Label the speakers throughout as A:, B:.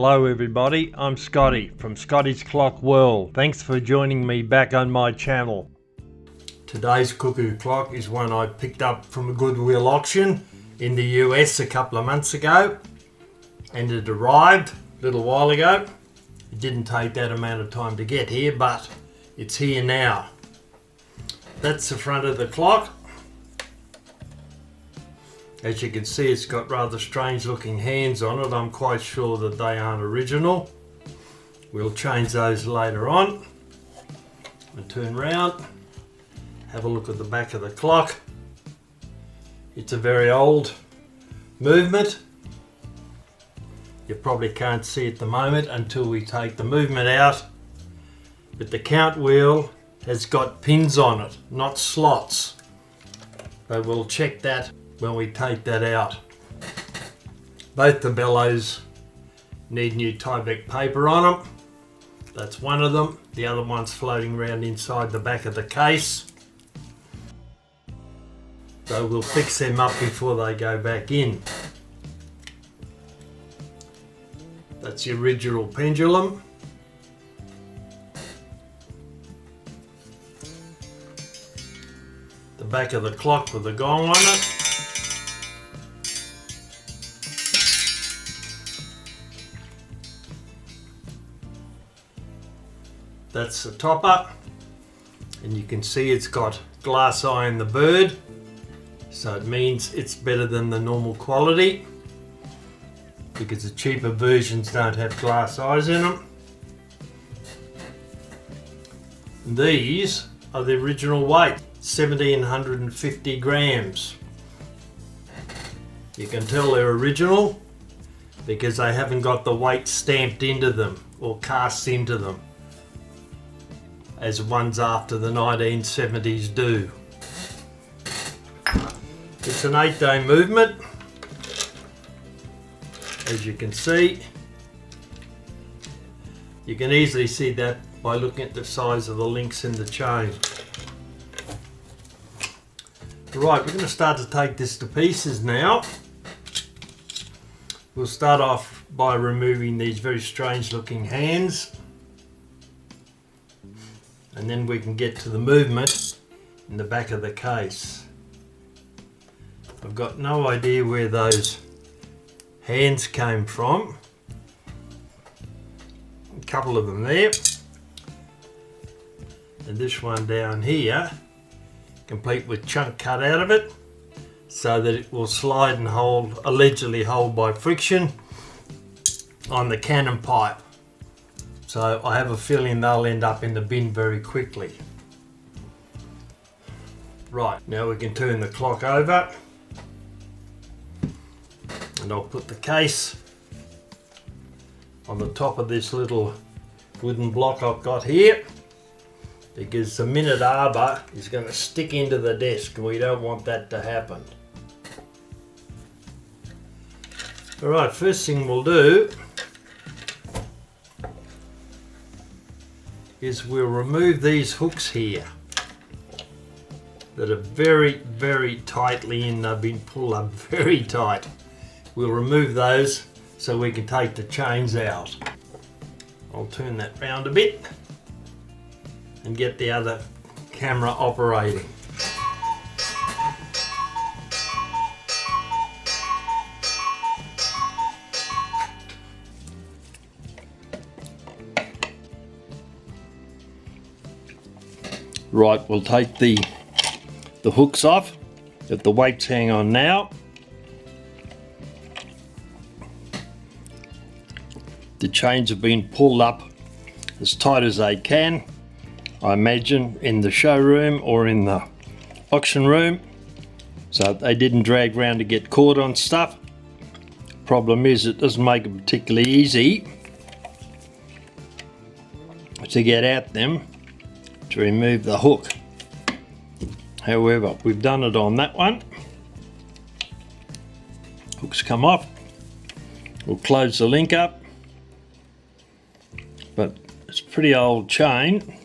A: Hello everybody, I'm Scotty from Scotty's Clock World. Thanks for joining me back on my channel. Today's Cuckoo clock is one I picked up from a Goodwill auction in the US a couple of months ago, and it arrived a little while ago. It didn't take that amount of time to get here, but it's here now. That's the front of the clock. As you can see, it's got rather strange looking hands on it. I'm quite sure that they aren't original. We'll change those later on. And turn round, have a look at the back of the clock. It's a very old movement. You probably can't see at the moment until we take the movement out. But the count wheel has got pins on it, not slots. But we'll check that when we take that out. Both the bellows need new Tyvek paper on them. That's one of them. The other one's floating around inside the back of the case. So we'll fix them up before they go back in. That's the original pendulum. The back of the clock with the gong on it. That's the topper, and you can see it's got glass eye in the bird, so it means it's better than the normal quality because the cheaper versions don't have glass eyes in them. These are the original weight, 1750 grams. You can tell they're original because they haven't got the weight stamped into them or cast into them as ones after the 1970s do. It's an 8-day movement, as you can see. You can easily see that by looking at the size of the links in the chain. Right, we're going to start to take this to pieces now. We'll start off by removing these very strange looking hands, and then we can get to the movement in the back of the case. I've got no idea where those hands came from. A couple of them there, and this one down here, complete with chunk cut out of it so that it will slide and hold, allegedly hold by friction on the cannon pipe. So I have a feeling they'll end up in the bin very quickly. Right, now we can turn the clock over, and I'll put the case on the top of this little wooden block I've got here, because the minute arbor is going to stick into the desk and we don't want that to happen. Alright, first thing we'll do is we'll remove these hooks here that are very tightly in. They've been pulled up very tight. We'll remove those so we can take the chains out. I'll turn that round a bit and get the other camera operating. Right, we'll take the hooks off that the weights hang on now. The chains have been pulled up as tight as they can, I imagine, in the showroom or in the auction room, so they didn't drag around to get caught on stuff. Problem is, it doesn't make it particularly easy to get at them to remove the hook. However, we've done it on that one. Hooks come off. We'll close the link up, but it's a pretty old chain.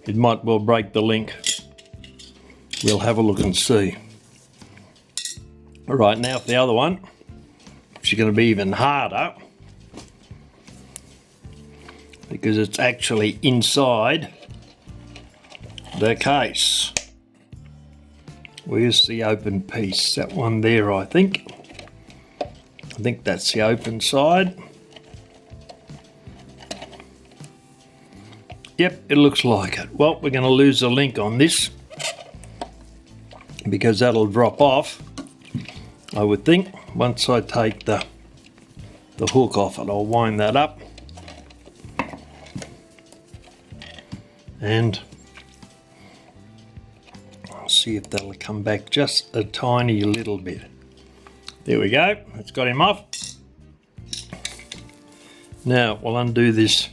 A: It might well break the link. We'll have a look and see. Alright, now for the other one, which is going to be even harder because it's actually inside the case. Where's the open piece? That one there, I think. I think that's the open side. Yep, it looks like it. Well, we're going to lose the link on this because that'll drop off, I would think. Once I take the hook off it, I'll wind that up and I'll see if that'll come back just a tiny little bit. There we go, it's got him off. Now we'll undo this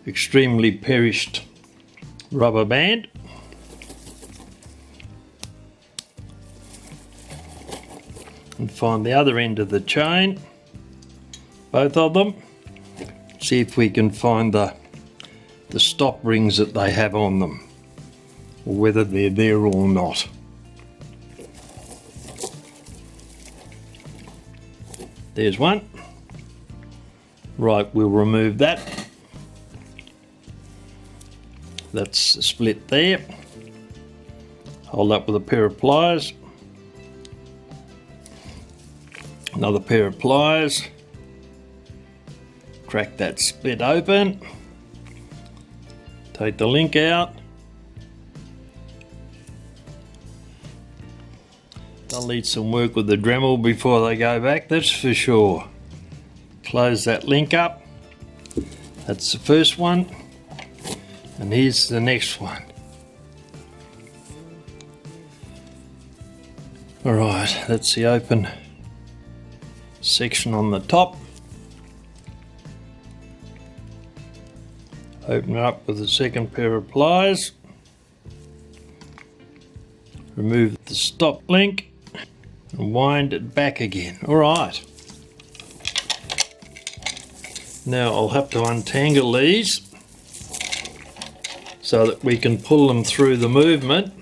A: extremely perished rubber band. And find the other end of the chain, both of them. See if we can find the stop rings that they have on them, or whether they're there or not. There's one. Right, we'll remove that. That's the split there. Hold up with a pair of pliers. Another pair of pliers. Crack that split open. Take the link out. They'll need some work with the Dremel before they go back, that's for sure. Close that link up. That's the first one. And here's the next one. Alright, that's the open section on the top. Open it up with the second pair of pliers. Remove the stop link and wind it back again. Alright. Now I'll have to untangle these so that we can pull them through the movement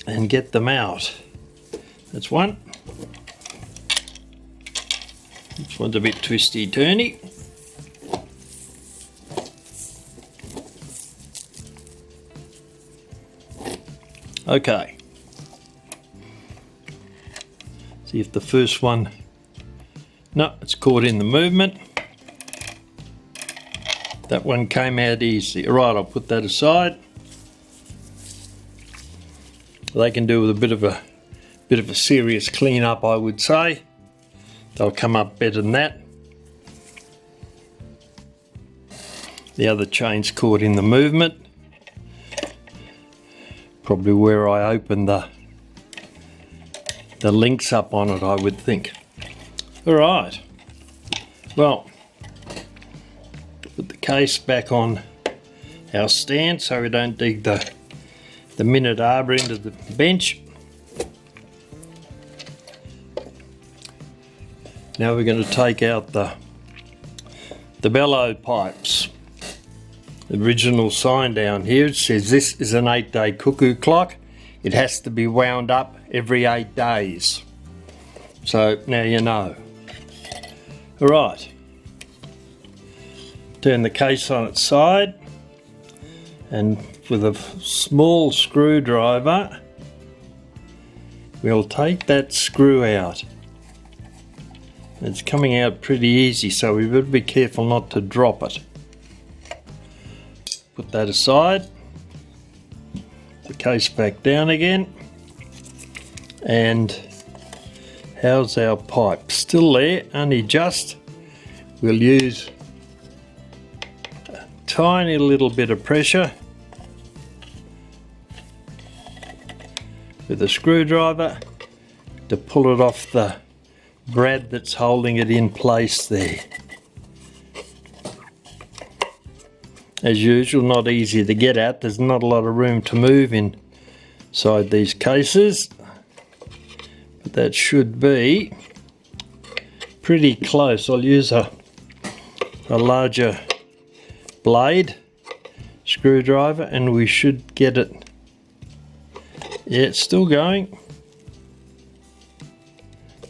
A: and get them out. That's one. This one's a bit twisty-turny. Okay. See if the first one, no, it's caught in the movement. That one came out easy. Right, I'll put that aside. They can do with a bit of a serious clean up, I would say. They'll come up better than that. The other chain's caught in the movement. Probably where I opened the links up on it, I would think. Alright, well, put the case back on our stand so we don't dig the minute arbor into the bench. Now we're going to take out the bellow pipes. The original sign down here, it says this is an 8-day cuckoo clock. It has to be wound up every 8 days. So now you know. Alright. Turn the case on its side and with a small screwdriver we'll take that screw out. It's coming out pretty easy, so we've got to be careful not to drop it. Put that aside, the case back down again, and how's our pipe? Still there, only just. We'll use a tiny little bit of pressure with a screwdriver to pull it off the brad that's holding it in place there. As usual, not easy to get at. There's not a lot of room to move inside these cases, but that should be pretty close. I'll use a larger blade screwdriver and we should get it Yeah, it's still going.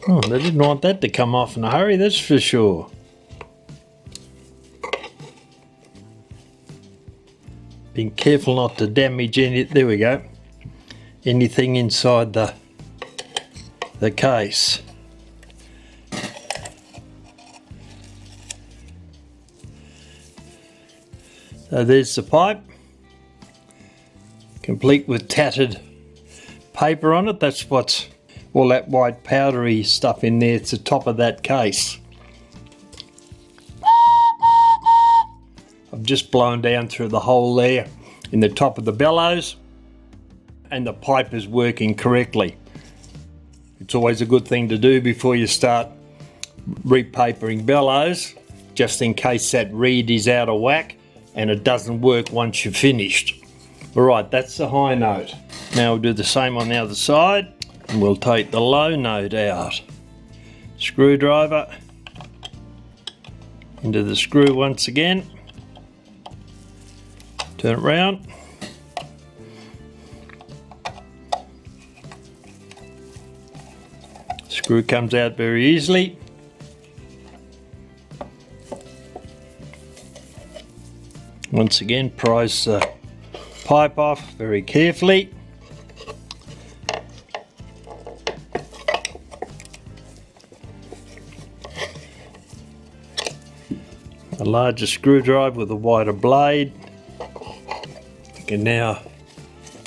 A: Oh, they didn't want that to come off in a hurry, that's for sure. Being careful not to damage any, there we go, anything inside the case. So there's the pipe, complete with tattered paper on it. That's what's all that white powdery stuff in there. It's the top of that case. I've just blown down through the hole there in the top of the bellows, and the pipe is working correctly. It's always a good thing to do before you start repapering bellows, just in case that reed is out of whack and it doesn't work once you've finished. Alright, that's the high note. Now we'll do the same on the other side, and we'll take the low note out. Screwdriver into the screw once again. Turn it round. Screw comes out very easily. Once again, prise the pipe off very carefully. A larger screwdriver with a wider blade. You can now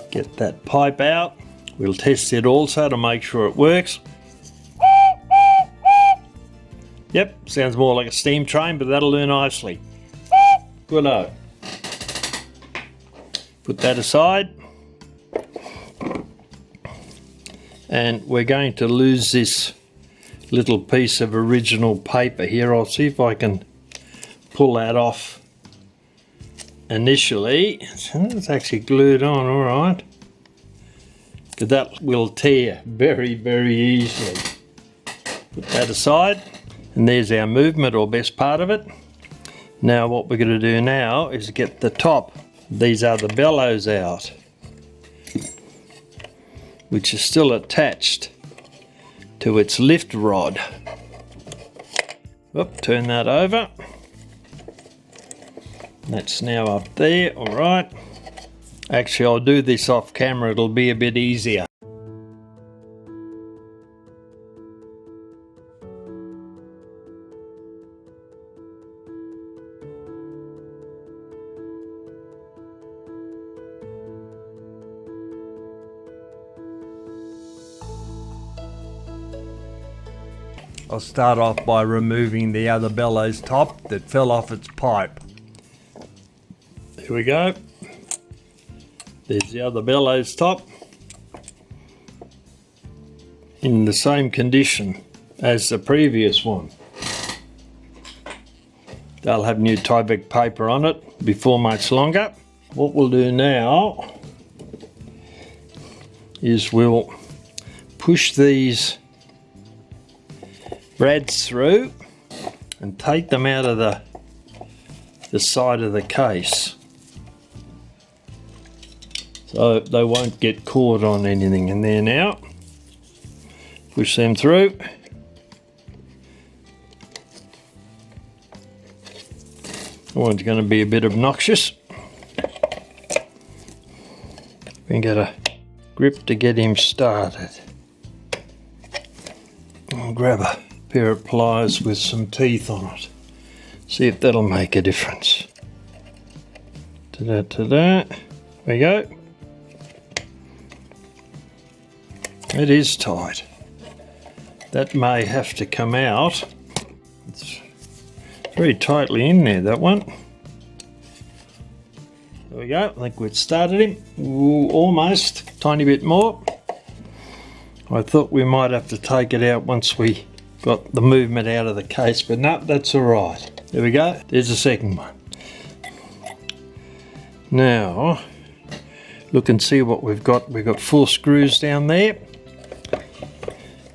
A: get that pipe out. We'll test it also to make sure it works. Yep, sounds more like a steam train, but that'll do nicely. Good-o. Put that aside. And we're going to lose this little piece of original paper here. I'll see if I can pull that off initially. It's actually glued on, alright. Because that will tear very, very easily. Put that aside. And there's our movement, or best part of it. Now what we're going to do now is get the top. These are the bellows out, which is still attached to its lift rod. Oop, turn that over. That's now up there, alright. Actually, I'll do this off camera, it'll be a bit easier. I'll start off by removing the other bellows top that fell off its pipe. Here we go. There's the other bellows top in the same condition as the previous one. They'll have new Tyvek paper on it before much longer. What we'll do now is we'll push these brads through and take them out of the side of the case, so they won't get caught on anything in there now. Push them through. That one's going to be a bit obnoxious. We can get a grip to get him started. I'll grab a pair of pliers with some teeth on it. See if that'll make a difference. Ta-da, ta-da. There we go. It is tight. That may have to come out. It's very tightly in there, that one. There we go. I think we've started him. Ooh, almost. Tiny bit more. I thought we might have to take it out once we got the movement out of the case, but no, that's all right. There we go. There's the second one. Now, look and see what we've got. We've got 4 screws down there.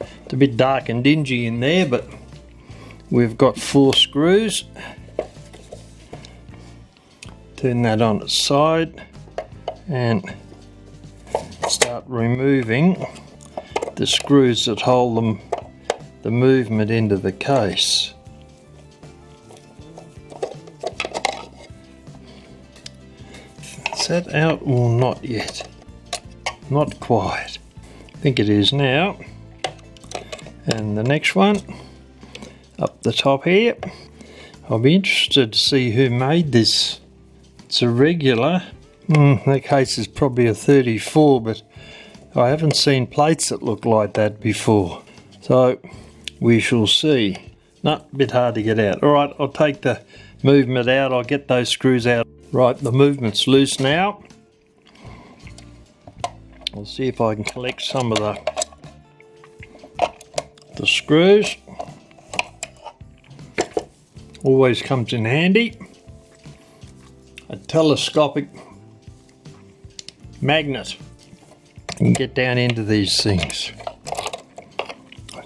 A: It's a bit dark and dingy in there, but we've got 4 screws. Turn that on its side and start removing the screws that hold the movement into the case. Is that out or not yet? Not quite. I think it is now. And the next one up the top here. I'll be interested to see who made this. It's a Regula. That case is probably a 34, but I haven't seen plates that look like that before. So we shall see. No, a bit hard to get out. Alright, I'll take the movement out. I'll get those screws out. Right, the movement's loose now. I'll see if I can collect some of the screws. Always comes in handy. A telescopic magnet. You can get down into these things.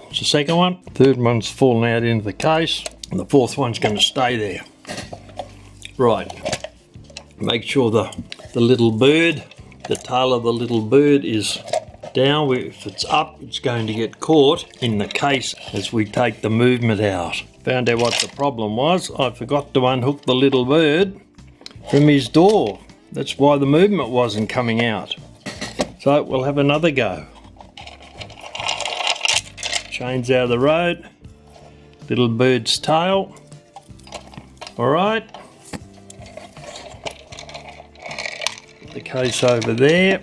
A: It's the second one. Third one's fallen out into the case. And the fourth one's going to stay there. Right. Make sure the little bird, the tail of the little bird is down. If it's up, it's going to get caught in the case as we take the movement out. Found out what the problem was. I forgot to unhook the little bird from his door. That's why the movement wasn't coming out. So we'll have another go. Chains out of the road. Little bird's tail. Alright. The case over there.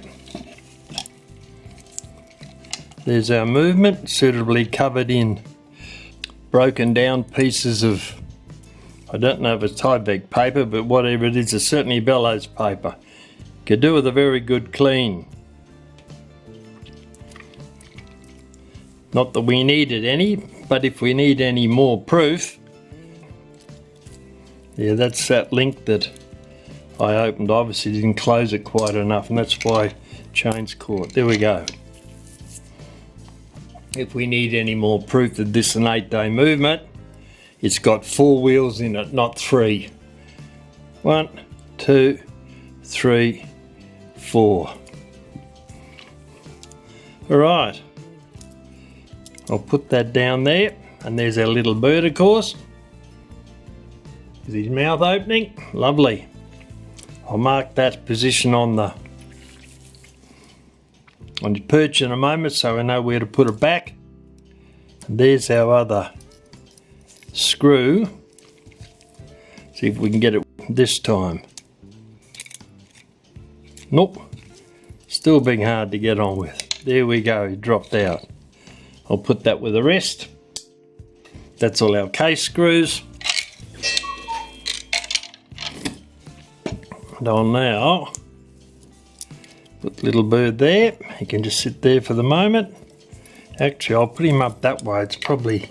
A: There's our movement, suitably covered in broken down pieces of, I don't know if it's Tyvek paper, but whatever it is, it's certainly bellows paper. Could do with a very good clean. Not that we needed any, but if we need any more proof, yeah, that's that link that I opened. Obviously didn't close it quite enough, and that's why chain's caught. There we go. If we need any more proof that this is an 8-day movement, it's got 4 wheels in it, not 3. 1, 2, 3, 4. Alright, I'll put that down there, and there's our little bird, of course. Is his mouth opening? Lovely. I'll mark that position on the perch in a moment so we know where to put it back. And there's our other screw. See if we can get it this time. Nope. Still being hard to get on with. There we go, it dropped out. I'll put that with the rest. That's all our case screws. And I'll now put the little bird there. He can just sit there for the moment. Actually, I'll put him up that way. It's probably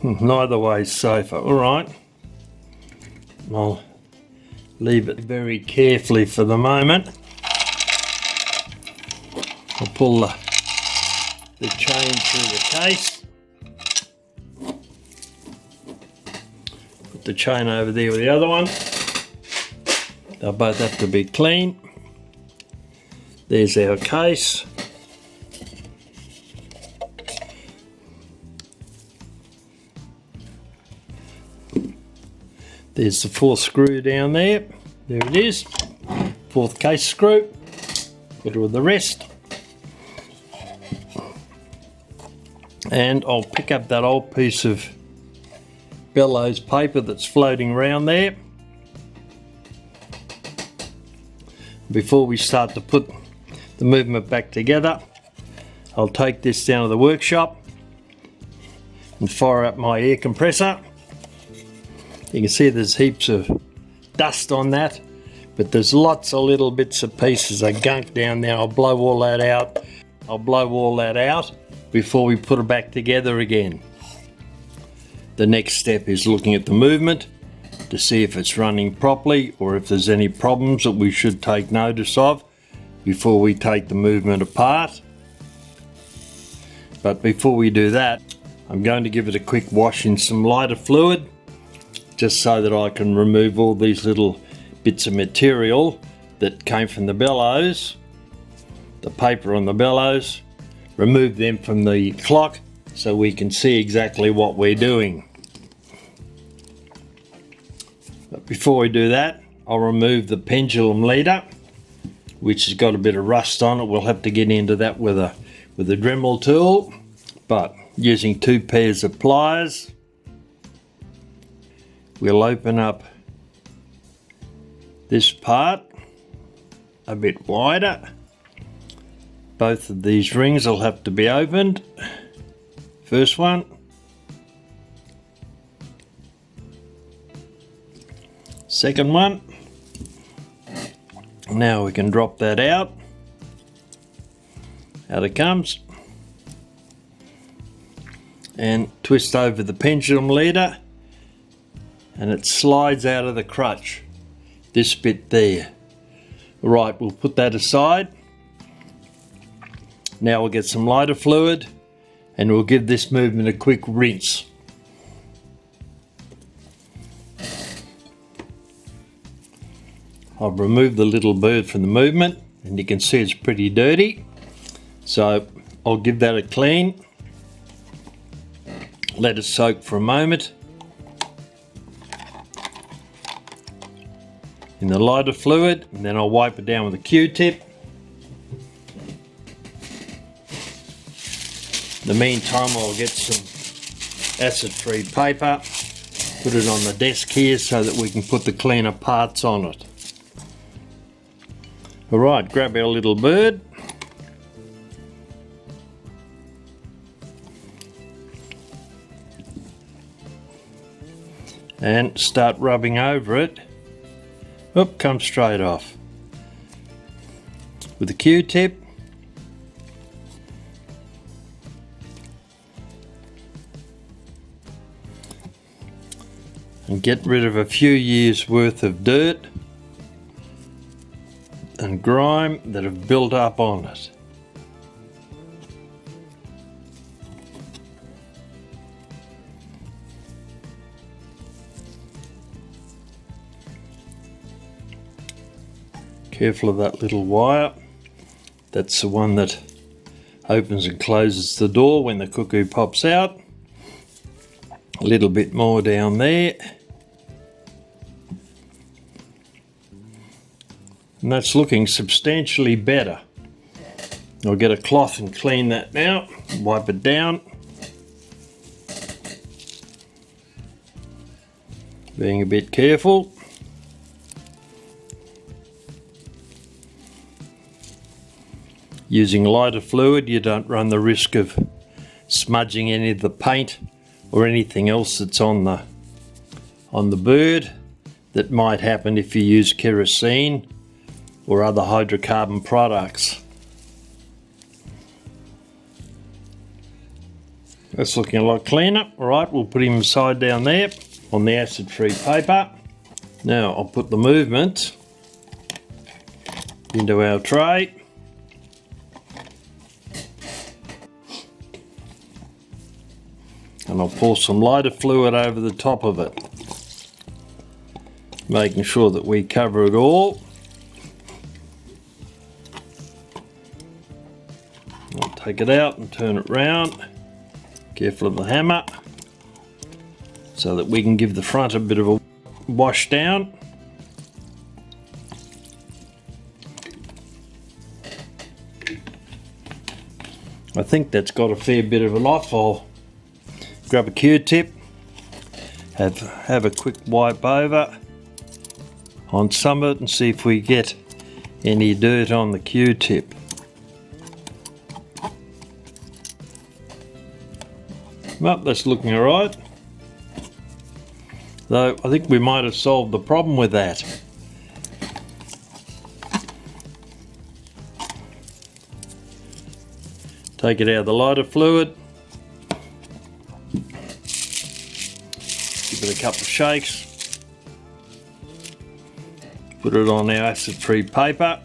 A: neither way is safer. Alright. I'll leave it very carefully for the moment. I'll pull the chain through the case. Put the chain over there with the other one. They'll both have to be clean. There's our case. There's the 4th screw down there. There it is. 4th case screw. Put it with the rest. And I'll pick up that old piece of bellows paper that's floating around there. Before we start to put the movement back together, I'll take this down to the workshop and fire up my air compressor. You can see there's heaps of dust on that, but there's lots of little bits and pieces of gunk down there. I'll blow all that out. I'll blow all that out before we put it back together again. The next step is looking at the movement to see if it's running properly or if there's any problems that we should take notice of before we take the movement apart. But before we do that, I'm going to give it a quick wash in some lighter fluid, just so that I can remove all these little bits of material that came from the bellows the paper on the bellows, remove them from the clock so we can see exactly what we're doing. But before we do that, I'll remove the pendulum leader, which has got a bit of rust on it. We'll have to get into that with a Dremel tool, but using 2 pairs of pliers, we'll open up this part a bit wider. Both of these rings will have to be opened. First one. Second one. Now we can drop that out. Out it comes. And twist over the pendulum leader and it slides out of the crutch. This bit there. Right, we'll put that aside. Now we'll get some lighter fluid and we'll give this movement a quick rinse. I've removed the little bird from the movement and you can see it's pretty dirty. So I'll give that a clean. Let it soak for a moment in the lighter fluid, and then I'll wipe it down with a Q-tip. In the meantime, I'll get some acid-free paper, put it on the desk here so that we can put the cleaner parts on it. Alright, grab our little bird. And start rubbing over it. Oop, comes straight off. With a Q-tip. And get rid of a few years worth of dirt and grime that have built up on it. Careful of that little wire. That's the one that opens and closes the door when the cuckoo pops out. A little bit more down there. And that's looking substantially better. I'll get a cloth and clean that now. Wipe it down. Being a bit careful. Using lighter fluid, you don't run the risk of smudging any of the paint or anything else that's on the bird. That might happen if you use kerosene or other hydrocarbon products. That's looking a lot cleaner. Alright, we'll put him aside down there on the acid-free paper. Now I'll put the movement into our tray. And I'll pour some lighter fluid over the top of it, making sure that we cover it all. I'll take it out and turn it round. Careful of the hammer, so that we can give the front a bit of a wash down. I think that's got a fair bit of it off. I'll grab a Q-tip, have a quick wipe over on some of it and see if we get any dirt on the Q-tip. Well, that's looking alright. Though I think we might have solved the problem with that. Take it out of the lighter fluid. Give it a couple of shakes. Put it on our acid-free paper.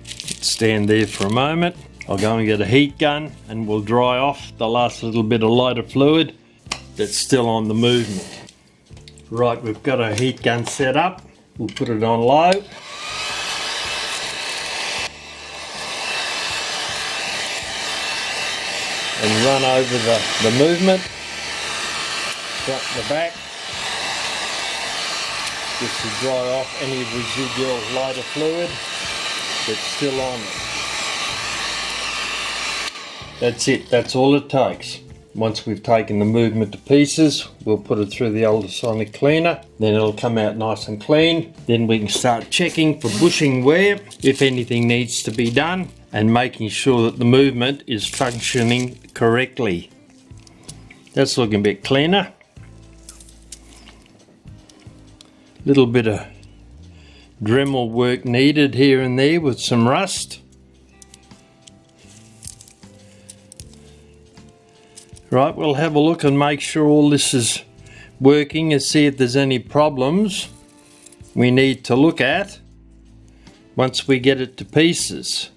A: Stand there for a moment. I'll go and get a heat gun and we'll dry off the last little bit of lighter fluid that's still on the movement. Right, we've got our heat gun set up. We'll put it on low. and run over the movement, front and the back, just to dry off any residual lighter fluid that's still on it. That's it, that's all it takes. Once we've taken the movement to pieces, we'll put it through the ultrasonic cleaner, then it'll come out nice and clean. Then we can start checking for bushing wear, if anything needs to be done, and making sure that the movement is functioning correctly. That's looking a bit cleaner. Little bit of Dremel work needed here and there with some rust. Right, we'll have a look and make sure all this is working and see if there's any problems we need to look at once we get it to pieces.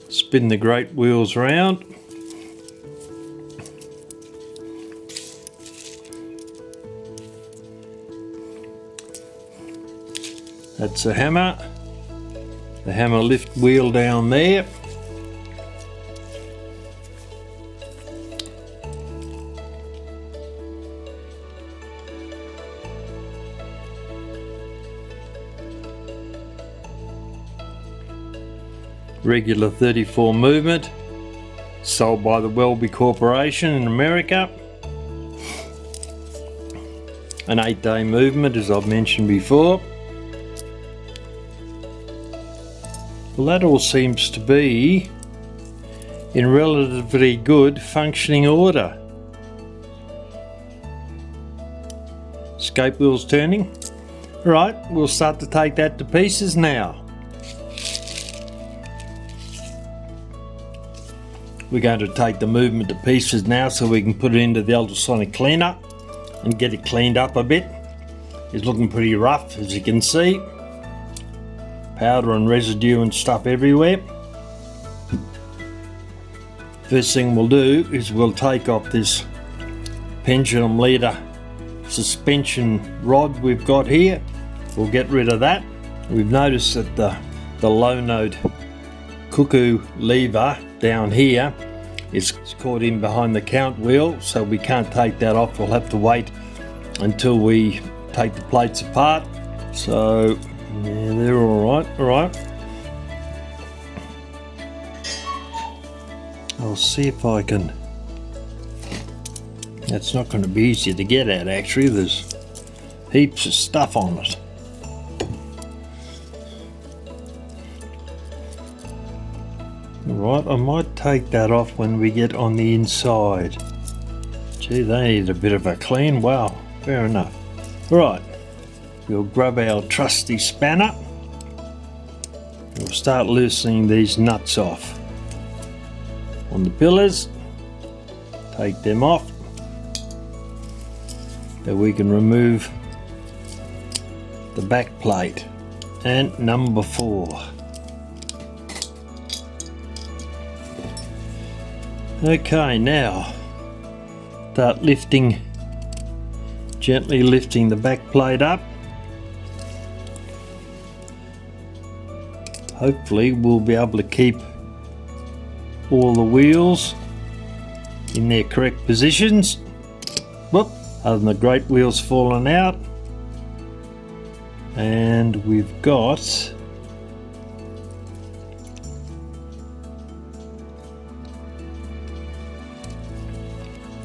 A: Spin the great wheels round. That's the hammer lift wheel down there. Regular 34 movement, sold by the Welby Corporation in America. An 8-day movement, as I've mentioned before. Well, that all seems to be in relatively good functioning order. Escape wheels turning. Right, we'll start to take that to pieces now. We're going to take the movement to pieces now so we can put it into the ultrasonic cleaner and get it cleaned up a bit. It's looking pretty rough, as you can see. Powder and residue and stuff everywhere. First thing we'll do is we'll take off this pendulum leader suspension rod we've got here. We'll get rid of that. We've noticed that the low node Cuckoo lever down here is caught in behind the count wheel, so we can't take that off. We'll have to wait until we take the plates apart. So yeah, they're all right. I'll see if I can. That's not going to be easy to get at, actually. There's heaps of stuff on it. Right, I might take that off when we get on the inside. Gee, they need a bit of a clean. Wow, fair enough. Right, we'll grab our trusty spanner. We'll start loosening these nuts off on the pillars. Take them off. Then we can remove the back plate. And number 4. Okay, now start lifting, gently lifting the back plate up. Hopefully we'll be able to keep all the wheels in their correct positions. Whoop, other than the great wheels falling out. And we've got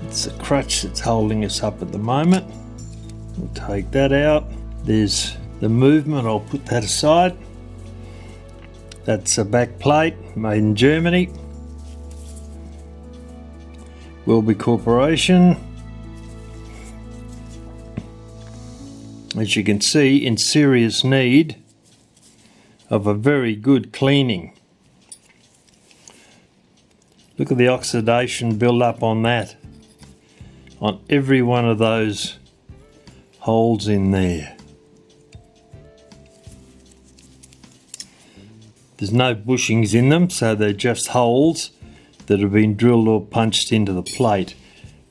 A: it's a crutch that's holding us up at the moment. We'll take that out. There's the movement, I'll put that aside. That's a back plate made in Germany. Welby Corporation. As you can see, in serious need of a very good cleaning. Look at the oxidation build up on that, on every one of those holes in there. There's no bushings in them, so they're just holes that have been drilled or punched into the plate.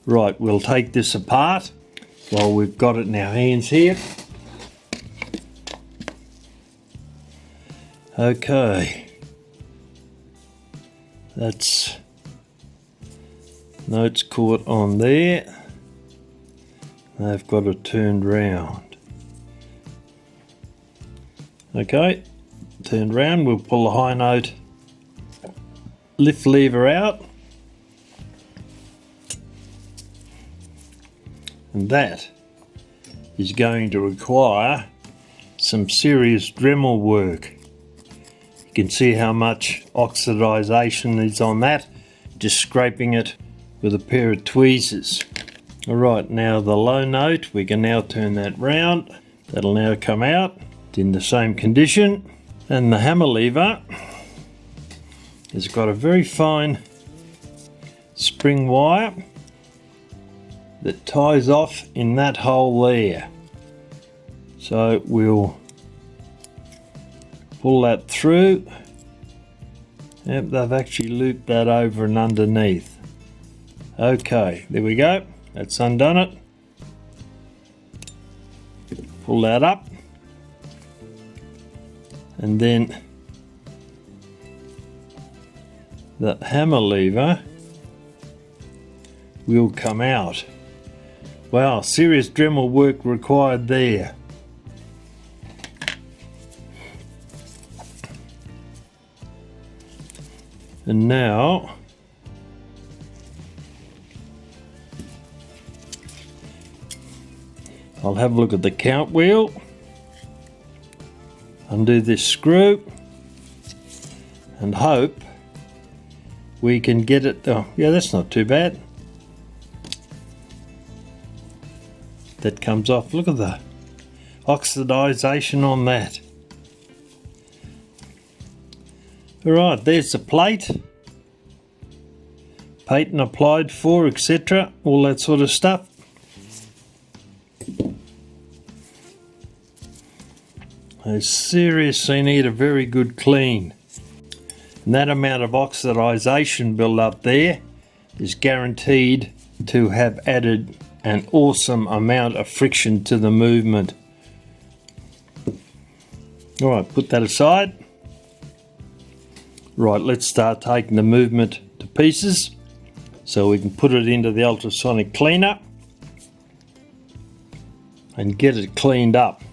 A: Right, we'll take this apart while we've got it in our hands here. Okay, that's notes caught on there. They've got it turned round. Okay, turned round, we'll pull the high note lift lever out. And that is going to require some serious Dremel work. You can see how much oxidization is on that, just scraping it with a pair of tweezers. Alright, now the low note, we can now turn that round. That'll now come out. It's in the same condition. And the hammer lever has got a very fine spring wire that ties off in that hole there. So we'll pull that through. Yep, they've actually looped that over and underneath. Okay, there we go. That's undone it. Pull that up. And then the hammer lever will come out. Wow, serious Dremel work required there. And now I'll have a look at the count wheel, undo this screw, and hope we can get it. Oh, yeah, that's not too bad. That comes off. Look at the oxidization on that. Alright, there's the plate. Patent applied for, etc. All that sort of stuff. They seriously need a very good clean. And that amount of oxidization built up there is guaranteed to have added an awesome amount of friction to the movement. Alright, put that aside. Right, let's start taking the movement to pieces so we can put it into the ultrasonic cleaner and get it cleaned up.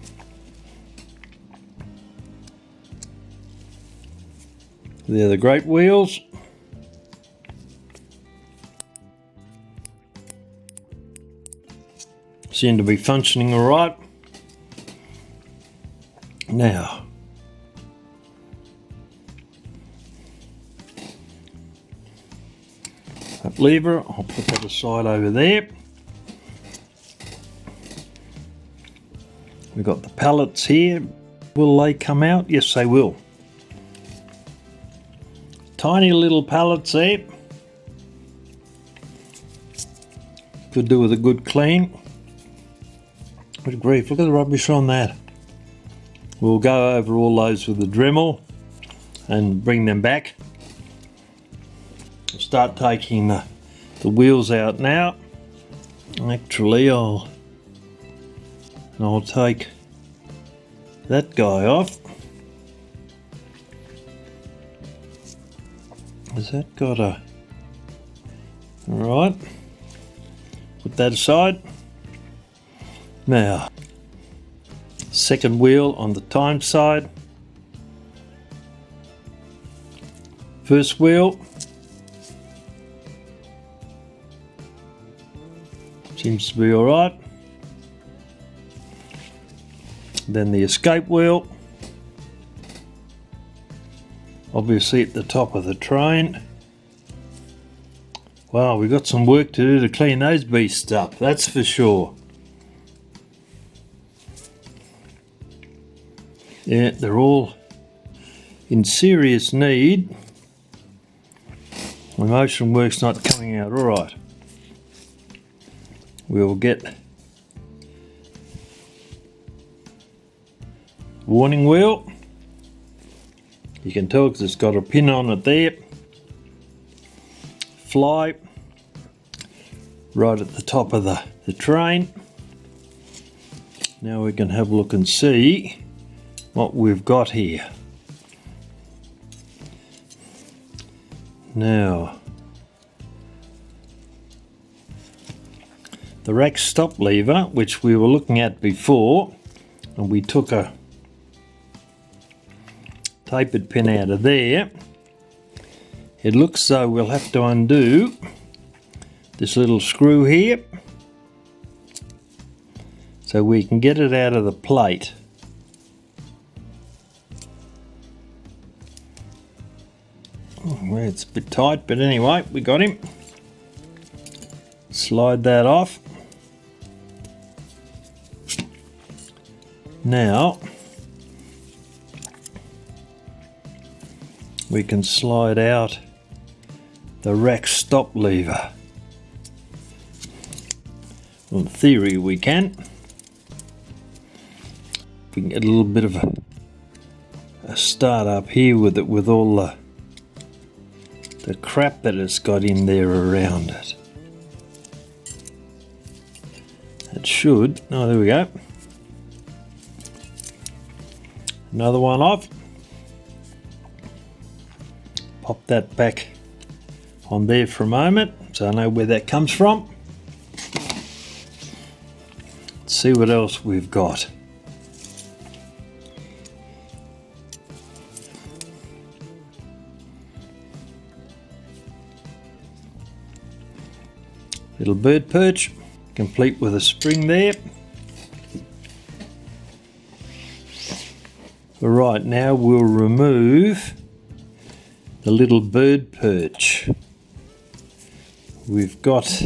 A: They're the great wheels. Seem to be functioning all right. Now, that lever, I'll put that aside over there. We've got the pallets here. Will they come out? Yes, they will. Tiny little pallets there. Could do with a good clean. Good grief, look at the rubbish on that. We'll go over all those with the Dremel and bring them back. I'll start taking the wheels out now. Actually, I'll take that guy off. Has that got a... Alright, put that aside. Now, second wheel on the time side. First wheel. Seems to be alright. Then the escape wheel. Obviously at the top of the train. Wow, we've got some work to do to clean those beasts up, that's for sure. Yeah, they're all in serious need. My motion work's not coming out alright. We'll get warning wheel. You can tell because it's got a pin on it there. Fly. right at the top of the train. Now we can have a look and see what we've got here. Now, the rack stop lever, which we were looking at before, and we took a tapered pin out of there. It looks as though we'll have to undo this little screw here so we can get it out of the plate. Well, it's a bit tight, but anyway, we got him. Slide that off. Now we can slide out the rack stop lever. Well, in theory we can. We can get a little bit of a start up here with it, with all the crap that it's got in there around it. It should. Oh, there we go. Another one off. Pop that back on there for a moment so I know where that comes from. Let's see what else we've got. Little bird perch, complete with a spring there. Right, now we'll remove the little bird perch. We've got,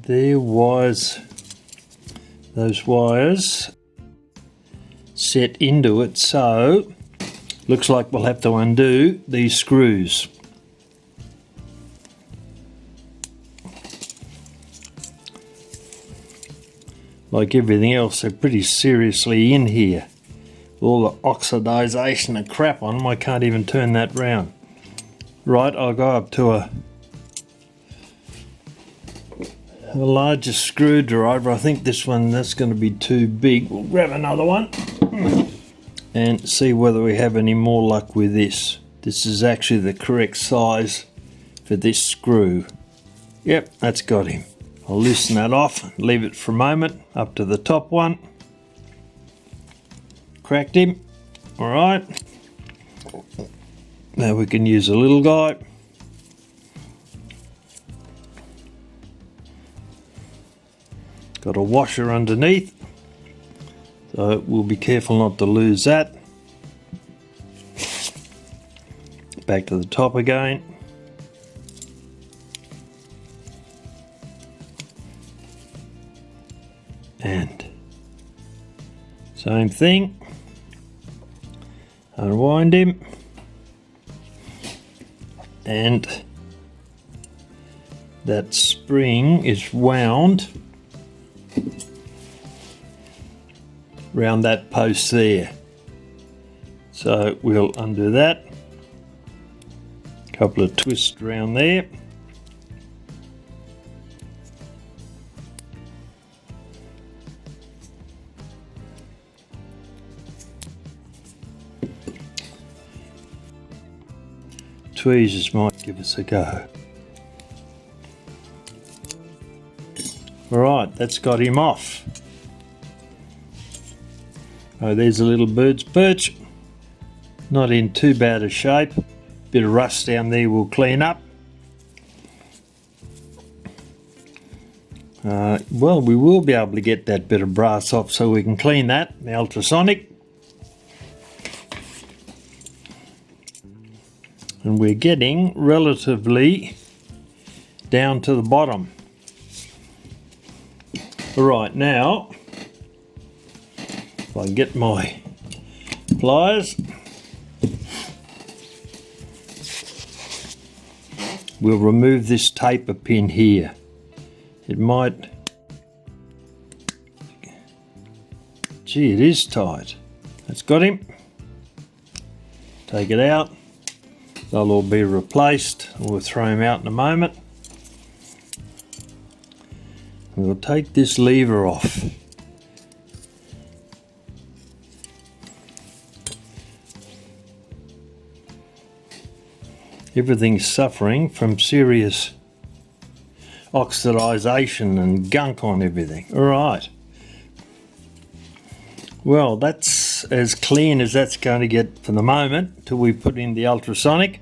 A: there was those wires set into it, so looks like we'll have to undo these screws. Like everything else, they're pretty seriously in here. All the oxidization and crap on them, I can't even turn that round. Right, I'll go up to a larger screwdriver. I think this one, that's going to be too big. We'll grab another one and see whether we have any more luck with this. This is actually the correct size for this screw. Yep, that's got him. I'll loosen that off, leave it for a moment, up to the top one. Cracked him. Alright. Now we can use a little guy. Got a washer underneath, so we'll be careful not to lose that. Back to the top again. And same thing, unwind him, and that spring is wound around that post there. So we'll undo that, couple of twists around there. Tweezers might give us a go. Alright, that's got him off. Oh, there's a little bird's perch. Not in too bad a shape. Bit of rust down there we'll clean up. Well, we will be able to get that bit of brass off so we can clean that, the ultrasonic. And we're getting relatively down to the bottom. Right, now, if I can get my pliers, we'll remove this taper pin here. It might, gee, it is tight. That's got him. Take it out. They'll all be replaced. We'll throw them out in a moment. We'll take this lever off. Everything's suffering from serious oxidization and gunk on everything. All right. Well, that's as clean as that's going to get for the moment till we put in the ultrasonic.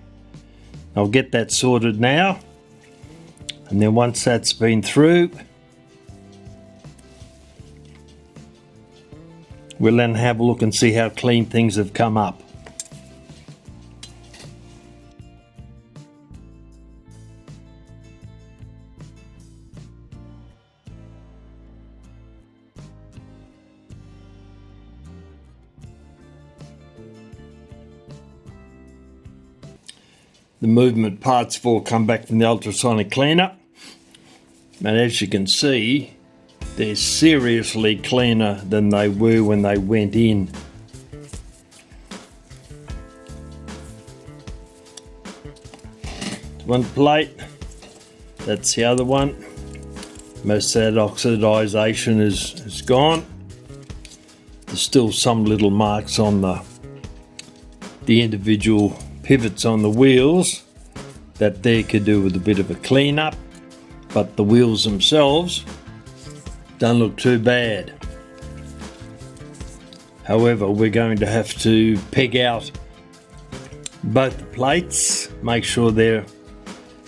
A: I'll get that sorted now. And then once that's been through, we'll then have a look and see how clean things have come up. The movement parts have all come back from the ultrasonic cleaner, and as you can see, they're seriously cleaner than they were when they went in. One plate, that's the other one. Most of that oxidization is gone. There's still some little marks on the individual pivots on the wheels that there could do with a bit of a clean up, but the wheels themselves don't look too bad. However, we're going to have to peg out both the plates, make sure the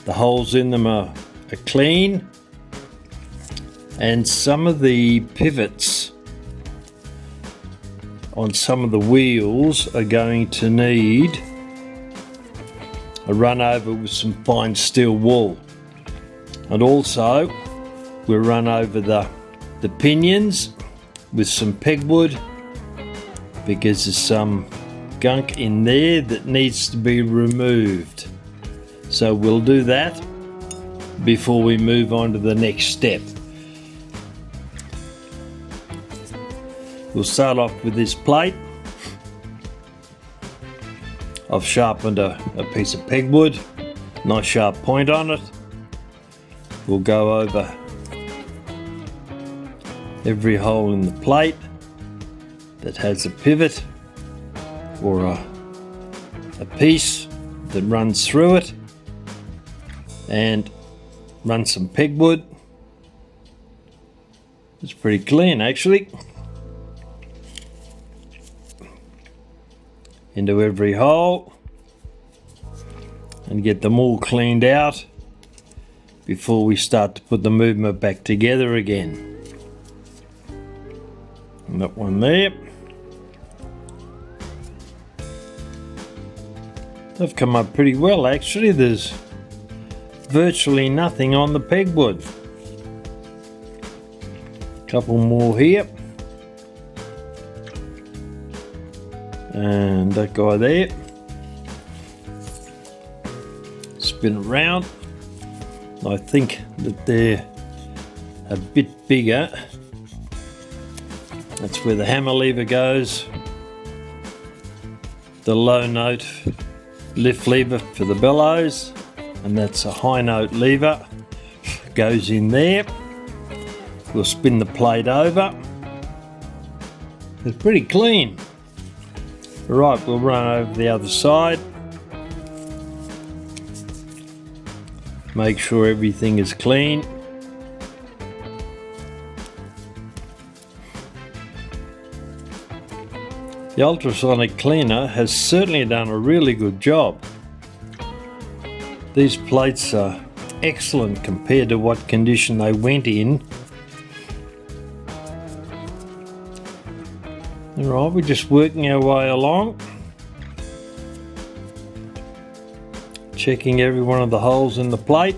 A: holes in them are clean, and some of the pivots on some of the wheels are going to need a run over with some fine steel wool, and also we'll run over the pinions with some pegwood because there's some gunk in there that needs to be removed. So we'll do that before we move on to the next step. We'll start off with this plate. I've sharpened a piece of pegwood, nice sharp point on it. We'll go over every hole in the plate that has a pivot or a piece that runs through it, and run some pegwood. It's pretty clean actually. Into every hole and get them all cleaned out before we start to put the movement back together again. And that one there. They've come up pretty well actually. There's virtually nothing on the pegwood. A couple more here. And that guy there. Spin it around. I think that they're a bit bigger. That's where the hammer lever goes. The low note lift lever for the bellows, and that's a high note lever. Goes in there. We'll spin the plate over. It's pretty clean. Right, we'll run over the other side. Make sure everything is clean. The ultrasonic cleaner has certainly done a really good job. These plates are excellent compared to what condition they went in. Alright, we're just working our way along. Checking every one of the holes in the plate.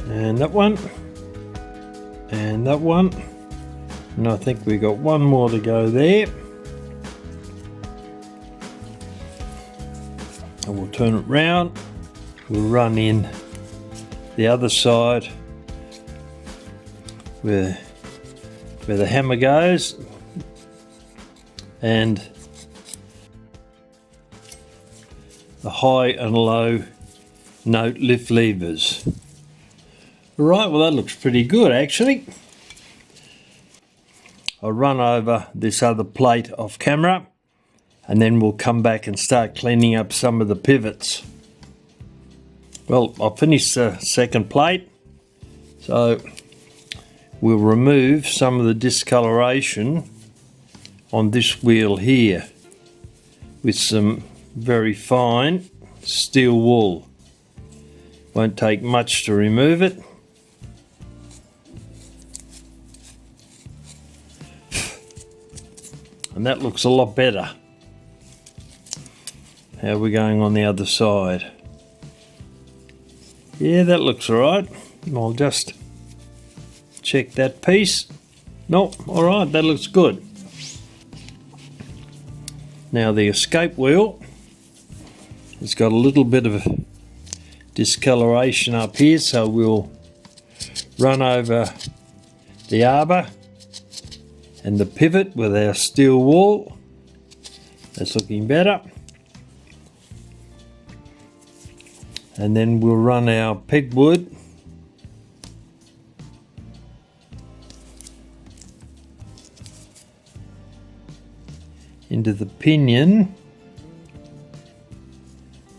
A: And that one. And that one. And I think we got one more to go there. And we'll turn it round. We'll run in the other side where the hammer goes, and the high and low note lift levers. Right, well that looks pretty good actually. I'll run over this other plate off camera and then we'll come back and start cleaning up some of the pivots. Well, I'll finish the second plate, so we'll remove some of the discoloration on this wheel here with some very fine steel wool. Won't take much to remove it. And that looks a lot better. How are we going on the other side? Yeah, that looks alright. I'll just check that piece. Nope, alright, that looks good. Now the escape wheel has got a little bit of discoloration up here, so we'll run over the arbor and the pivot with our steel wool. That's looking better. And then we'll run our pegwood into the pinion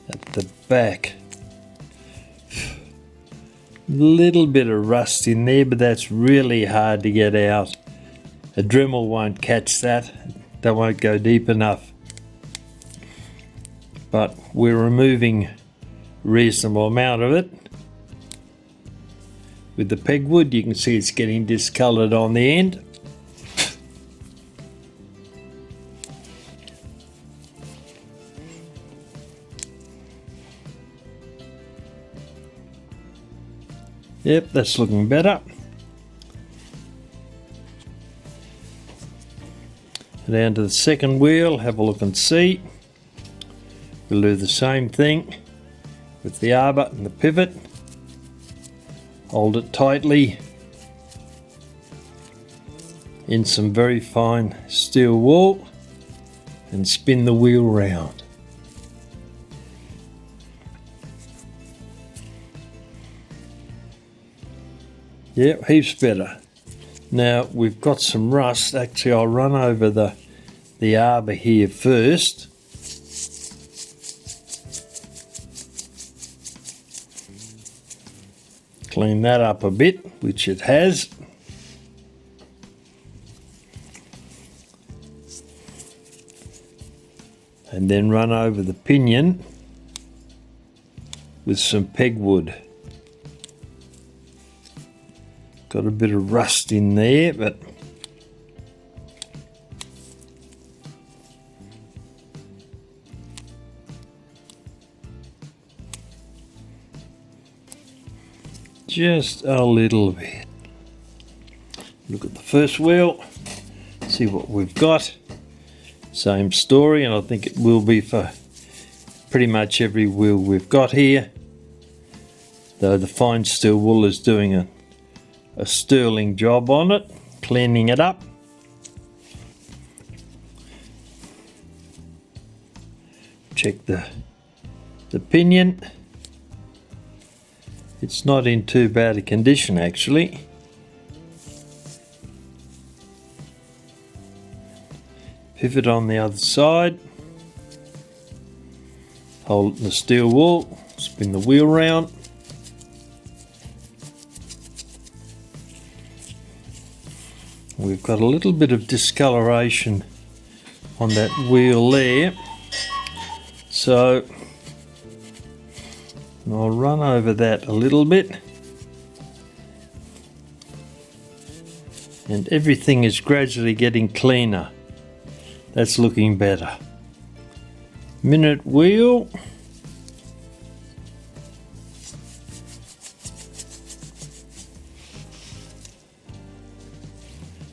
A: at the back. Little bit of rust in there, but that's really hard to get out. A Dremel won't catch that. That won't go deep enough. But we're removing a reasonable amount of it. With the pegwood, you can see it's getting discolored on the end. Yep, that's looking better. Down to the second wheel, have a look and see. We'll do the same thing with the arbor and the pivot. Hold it tightly in some very fine steel wool and spin the wheel round. Yep, heaps better. Now we've got some rust. Actually, I'll run over the arbor here first. Clean that up a bit, which it has. And then run over the pinion with some pegwood. Got a bit of rust in there, but just a little bit. Look at the first wheel, see what we've got. Same story, and I think it will be for pretty much every wheel we've got here, though the fine steel wool is doing a sterling job on it, cleaning it up. Check the pinion. It's not in too bad a condition actually. Pivot on the other side. Hold the steel wool, spin the wheel round. We've got a little bit of discoloration on that wheel there, so I'll run over that a little bit, and everything is gradually getting cleaner. That's looking better. Minute wheel.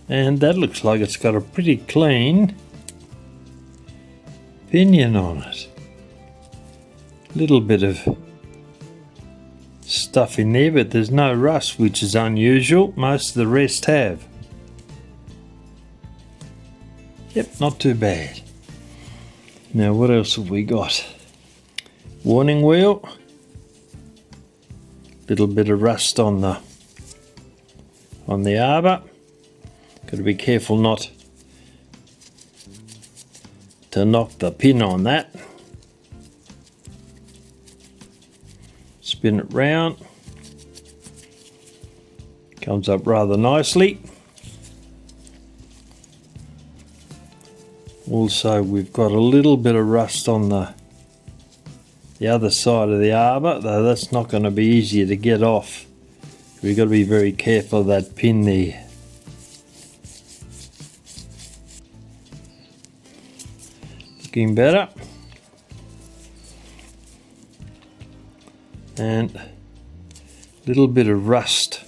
A: And that looks like it's got a pretty clean pinion on it. Little bit of stuff in there, but there's no rust, which is unusual. Most of the rest have. Yep, not too bad. Now what else have we got? warning wheel. Little bit of rust on the arbor. Got to be careful not to knock the pin on that. Spin it round. Comes up rather nicely. Also, we've got a little bit of rust on the other side of the arbor, though that's not going to be easier to get off. We've got to be very careful of that pin there. Looking better. And a little bit of rust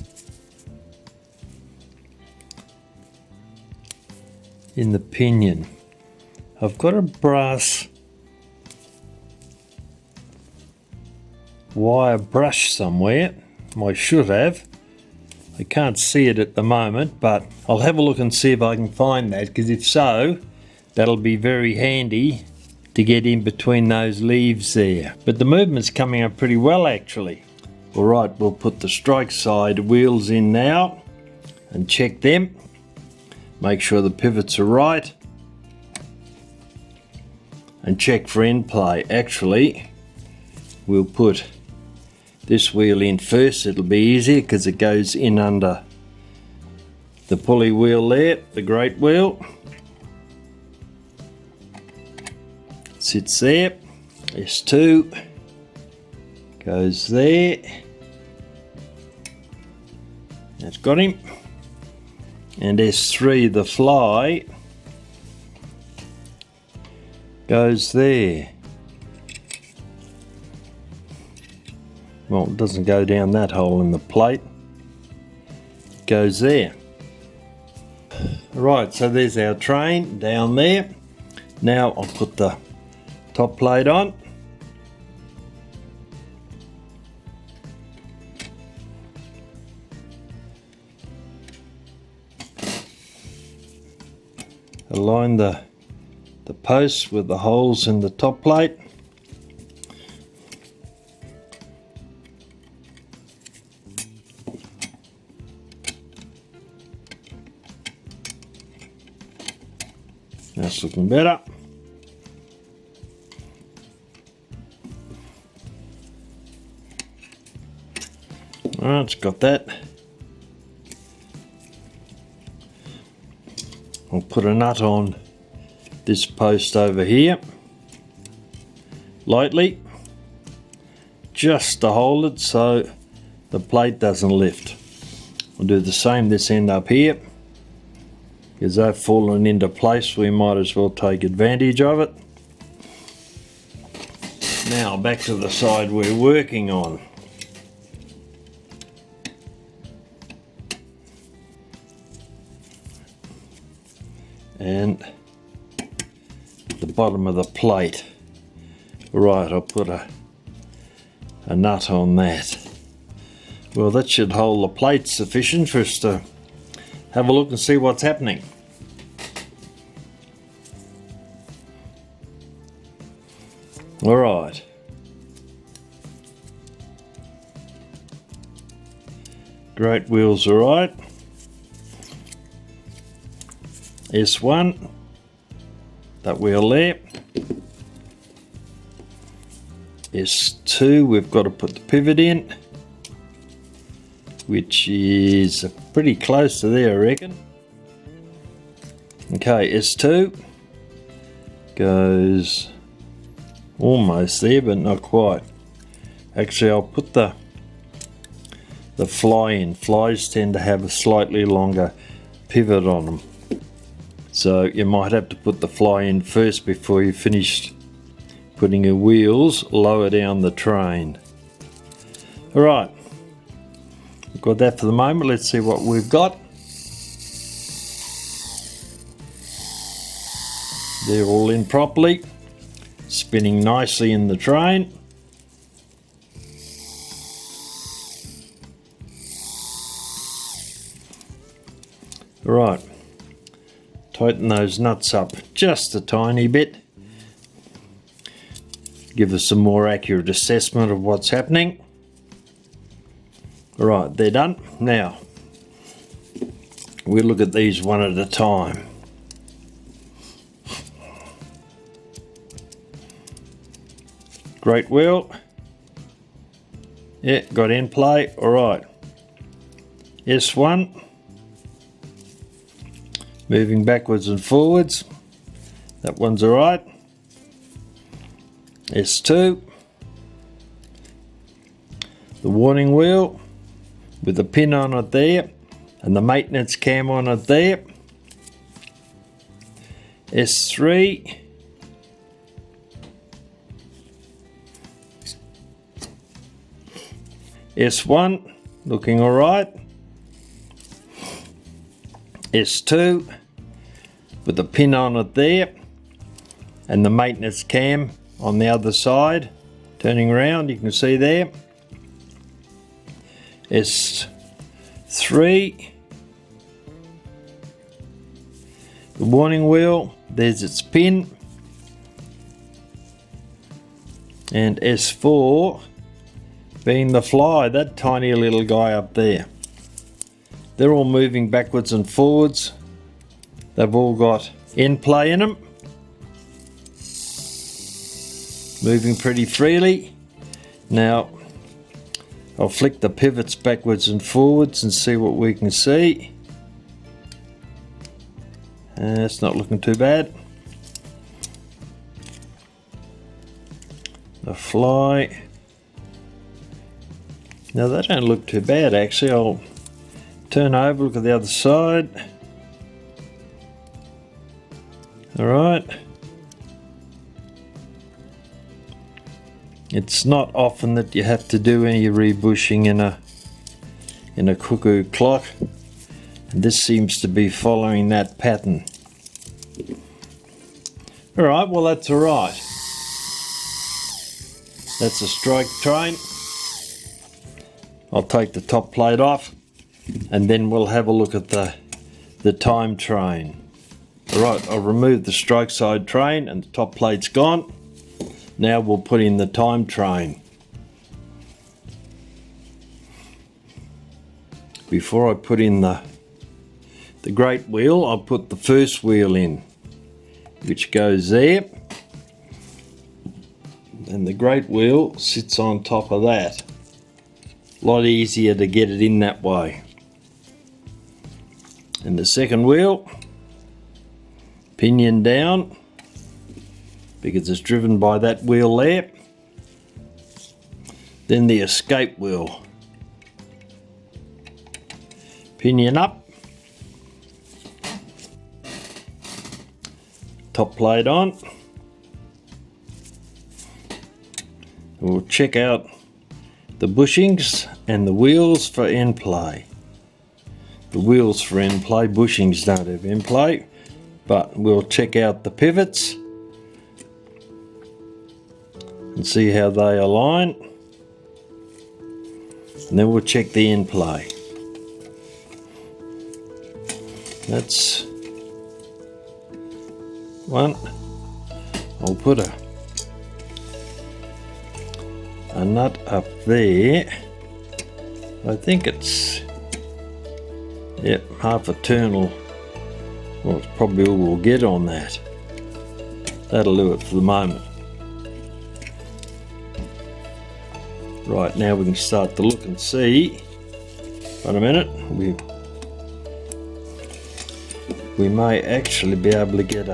A: in the pinion. I've got a brass wire brush somewhere. I should have. I can't see it at the moment, but I'll have a look and see if I can find that, because if so, that'll be very handy to get in between those leaves there. But the movement's coming up pretty well actually. Alright, we'll put the strike side wheels in now and check them. Make sure the pivots are right. And check for end play. Actually, we'll put this wheel in first. It'll be easier because it goes in under the pulley wheel there, the great wheel. Sits there. S2 goes there. That's got him. And S3, the fly, goes there. Well, it doesn't go down that hole in the plate. It goes there. Right, so there's our train down there. Now I'll put the top plate on. Align the posts with the holes in the top plate. That's looking better. Alright, it's got that. I'll put a nut on this post over here, lightly, just to hold it so the plate doesn't lift. I'll do the same this end up here, because they've fallen into place, we might as well take advantage of it. Now back to the side we're working on. And the bottom of the plate. Right, I'll put a nut on that. Well, that should hold the plate sufficient for us to have a look and see what's happening. Alright. Great wheels are right. S1, that wheel there. S2, we've got to put the pivot in, which is pretty close to there, I reckon. Okay, S2 goes almost there, but not quite. Actually, I'll put the fly in. Flies tend to have a slightly longer pivot on them. So you might have to put the fly in first before you finish putting your wheels lower down the train. Alright, we've got that for the moment. Let's see what we've got. They're all in properly, spinning nicely in the train. Alright. Tighten those nuts up just a tiny bit. give us a more accurate assessment of what's happening. Right, they're done. Now, we'll look at these one at a time. Great wheel. Yeah, got end play. Alright. S1. Moving backwards and forwards. That one's alright. S2. The warning wheel with the pin on it there and the maintenance cam on it there. S3. S1 looking alright. S2 with the pin on it there and the maintenance cam on the other side. Turning around, you can see there. S3. The warning wheel, there's its pin. And S4 being the fly, that tiny little guy up there. They're all moving backwards and forwards. They've all got end play in them. Moving pretty freely. Now, I'll flick the pivots backwards and forwards and see what we can see. It's not looking too bad. The fly. Now they don't look too bad actually. I'll turn over, look at the other side. Alright. It's not often that you have to do any rebushing in a Cuckoo clock. And this seems to be following that pattern. Alright, well that's alright. That's a strike train. I'll take the top plate off and then we'll have a look at the time train. Alright, I'll remove the strike side train and the top plate's gone. Now we'll put in the time train. Before I put in the great wheel, I'll put the first wheel in, which goes there. And the great wheel sits on top of that. A lot easier to get it in that way. And the second wheel, pinion down, because it's driven by that wheel there. Then the escape wheel, pinion up, top plate on. We'll check out the bushings and the wheels for end play. The wheels for end play, bushings don't have end play, but we'll check out the pivots and see how they align, and then we'll check the end play. That's one. I'll put a nut up there. I think it's, yep, half a turnal. Well, it's probably all we'll get on that. That'll do it for the moment. Right, now we can start to look and see. Wait a minute, we may actually be able to get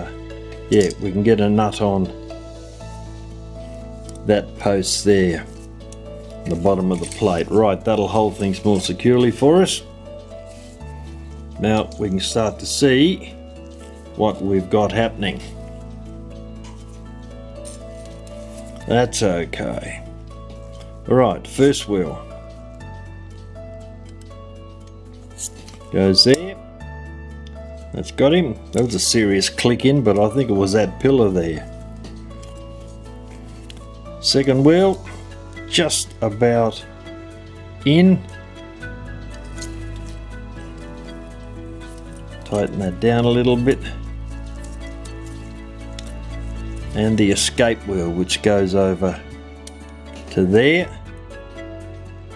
A: we can get a nut on that post there, the bottom of the plate. Right, that'll hold things more securely for us. Now we can start to see what we've got happening. That's okay. Alright, first wheel goes there. That's got him. That was a serious click in, but I think it was that pillar there. Second wheel, just about in. Tighten that down a little bit. and the escape wheel, which goes over to there.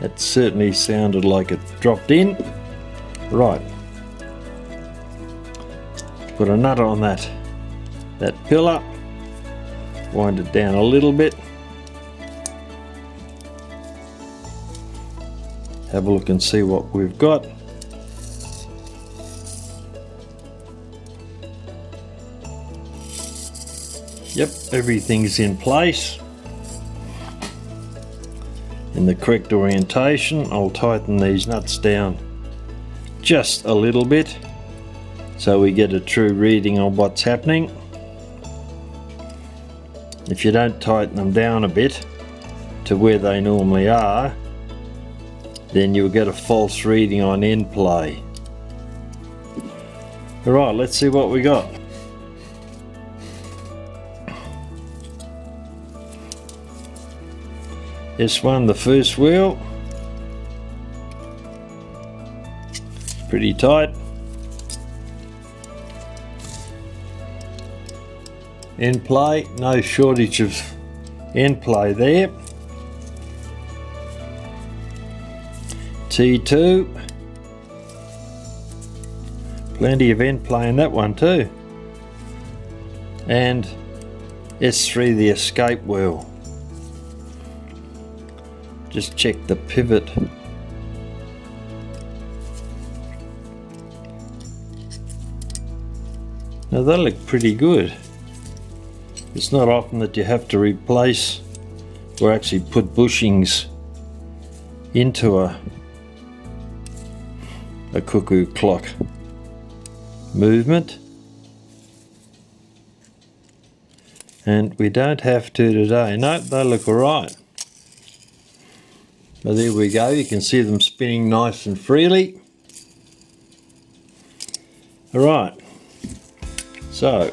A: That certainly sounded like it dropped in. Right, put a nut on that pillar, wind it down a little bit, have a look and see what we've got. Yep, everything's in place in the correct orientation. I'll tighten these nuts down just a little bit so we get a true reading on what's happening. If you don't tighten them down a bit to where they normally are, then you'll get a false reading on end play. Alright, let's see what we got. This one, the first wheel, pretty tight. End play, no shortage of end play there. T2, plenty of end play in that one too. And S3, the escape wheel. Just check the pivot. Now they look pretty good. It's not often that you have to replace or actually put bushings into a cuckoo clock movement, and we don't have to today. No, they look alright. But there we go, you can see them spinning nice and freely. Alright, so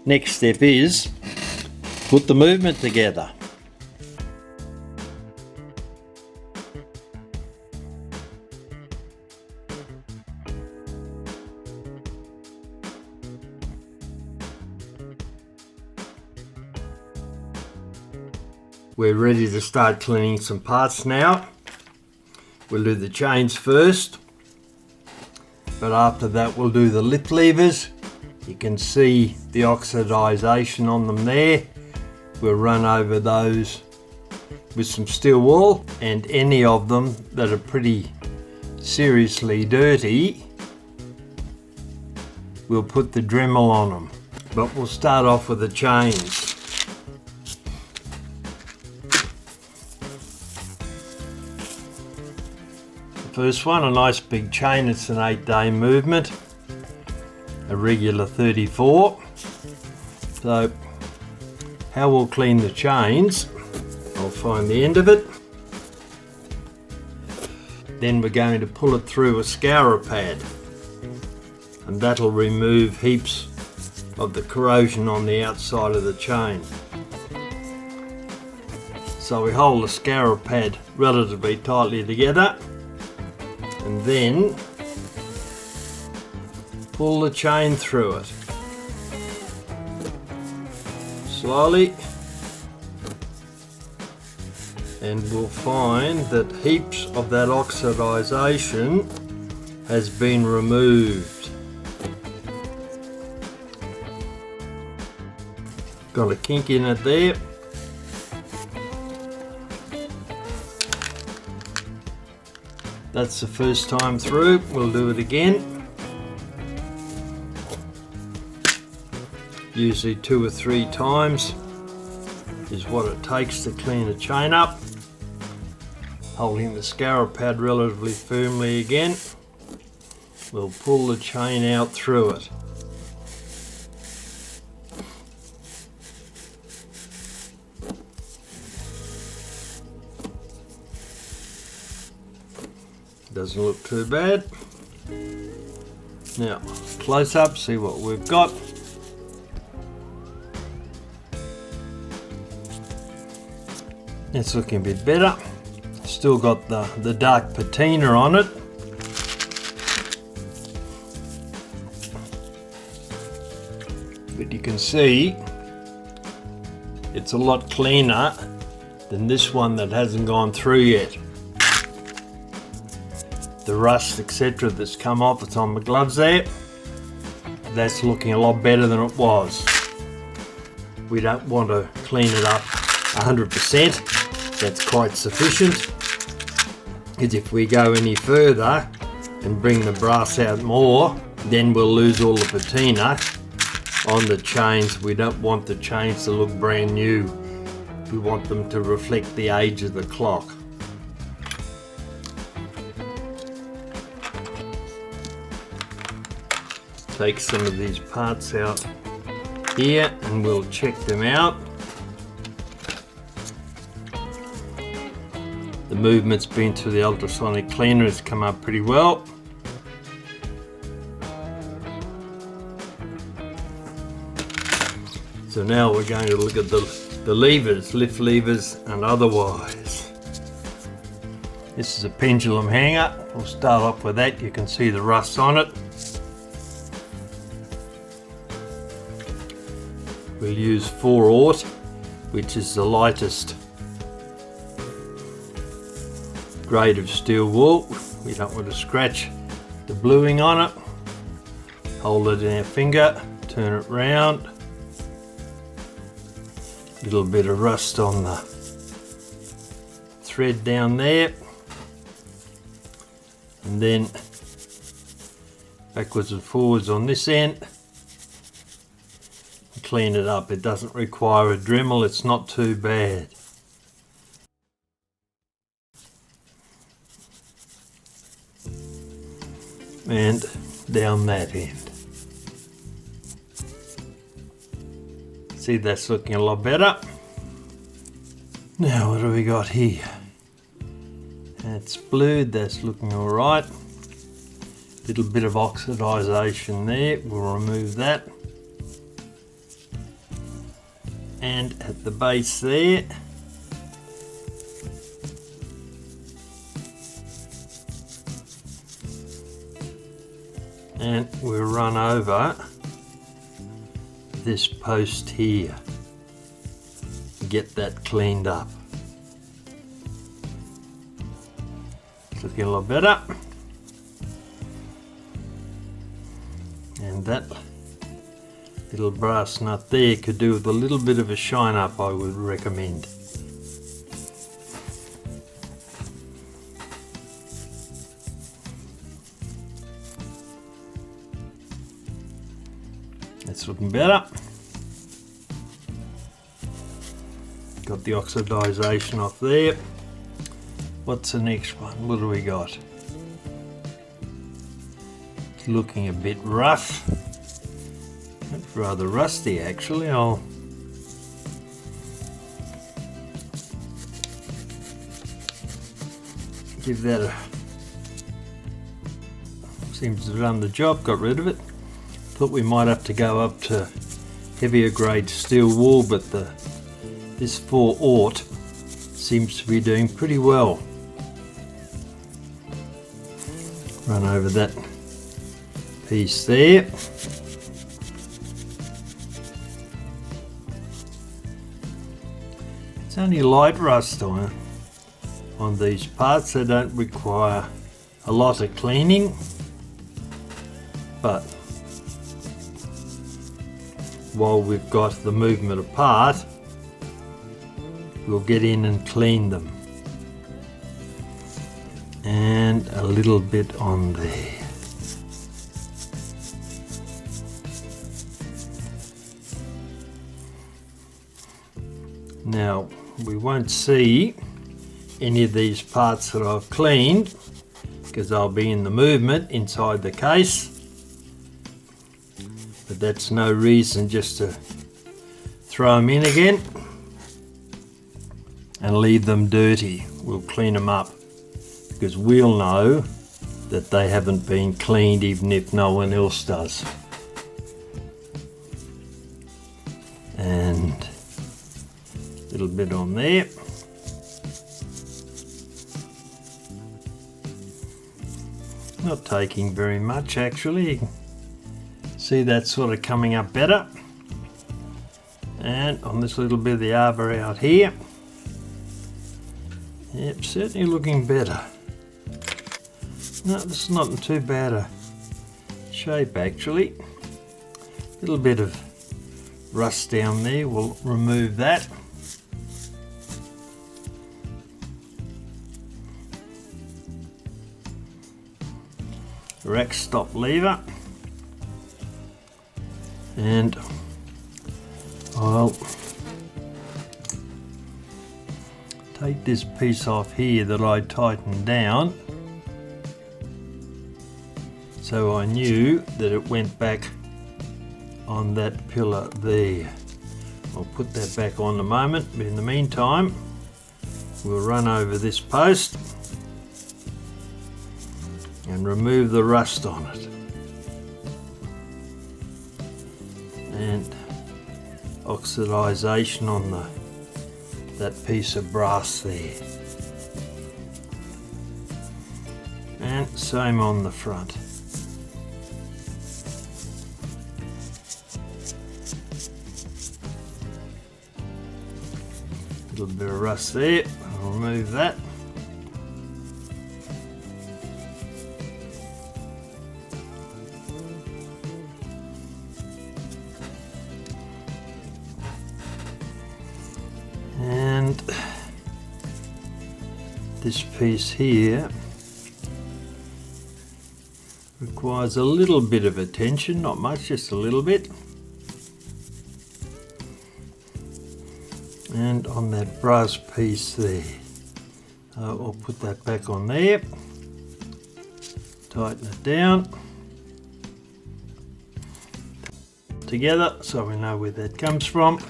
A: next step is put the movement together. We're ready to start cleaning some parts now. We'll do the chains first, but after that we'll do the lip levers. You can see the oxidization on them there. We'll run over those with some steel wool, and any of them that are pretty seriously dirty, we'll put the Dremel on them. But we'll start off with the chains. First one, a nice big chain. It's an 8-day movement, a Regula 34. So how we'll clean the chains, I'll find the end of it. Then we're going to pull it through a scourer pad, and that'll remove heaps of the corrosion on the outside of the chain. So we hold the scourer pad relatively tightly together, and then pull the chain through it slowly, and we'll find that heaps of that oxidization has been removed. Got a kink in it there. That's the first time through. We'll do it again. Usually 2 or 3 times is what it takes to clean a chain up. Holding the scourer pad relatively firmly again, we'll pull the chain out through it. Doesn't look too bad. Now, close up, see what we've got. It's looking a bit better. Still got the dark patina on it. But you can see it's a lot cleaner than this one that hasn't gone through yet. The rust, etc. that's come off, it's on the gloves there. That's looking a lot better than it was. We don't want to clean it up 100%. That's quite sufficient. Because if we go any further and bring the brass out more, then we'll lose all the patina on the chains. We don't want the chains to look brand new. We want them to reflect the age of the clock. Take some of these parts out here and we'll check them out. The movement's been through the ultrasonic cleaner, it's come up pretty well. So now we're going to look at the levers, lift levers and otherwise. This is a pendulum hanger. We'll start off with that. You can see the rust on it. We'll use 4/0, which is the lightest grade of steel wool. We don't want to scratch the bluing on it. Hold it in our finger, turn it round. Little bit of rust on the thread down there. And then backwards and forwards on this end. Clean it up. It doesn't require a Dremel, it's not too bad. And down that end. See, that's looking a lot better. Now what do we got here? That's blued, that's looking alright. Little bit of oxidization there, we'll remove that. And at the base there, and we'll run over this post here, get that cleaned up. It's looking a lot better. And that little brass nut there could do with a little bit of a shine up, I would recommend. That's looking better. Got the oxidization off there. What's the next one? What do we got? It's looking a bit rough. It's rather rusty actually. I'll give that a... Seems to have done the job, got rid of it. Thought we might have to go up to heavier grade steel wool, but this 4/0 seems to be doing pretty well. Run over that piece there. It's only light rust on these parts. They don't require a lot of cleaning, but while we've got the movement apart, we'll get in and clean them. And a little bit on there. Now, we won't see any of these parts that I've cleaned because they'll be in the movement inside the case. But that's no reason just to throw them in again and leave them dirty. We'll clean them up because we'll know that they haven't been cleaned even if no one else does. And a little bit on there. Not taking very much actually. See, that's sort of coming up better. And on this little bit of the arbor out here. Yep, certainly looking better. No, this is not in too bad a shape actually. A little bit of rust down there, we'll remove that. Rack stop lever. And I'll take this piece off here that I tightened down, so I knew that it went back on that pillar there. I'll put that back on in a moment, but in the meantime we'll run over this post and remove the rust on it. And oxidization on that piece of brass there. And same on the front. A little bit of rust there, I'll remove that. And this piece here requires a little bit of attention, not much, just a little bit. And on that brass piece there, I'll put that back on there, tighten it down together so we know where that comes from.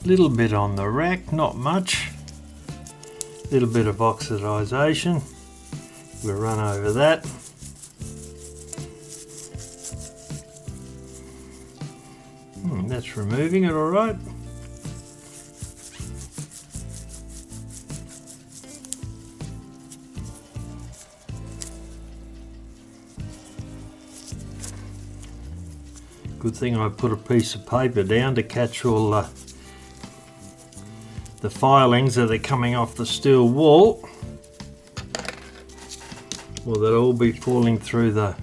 A: Little bit on the rack, not much. Little bit of oxidization. We'll run over that. That's removing it all right. Good thing I put a piece of paper down to catch all the filings that are coming off the steel wall. Well, they'll all be falling through the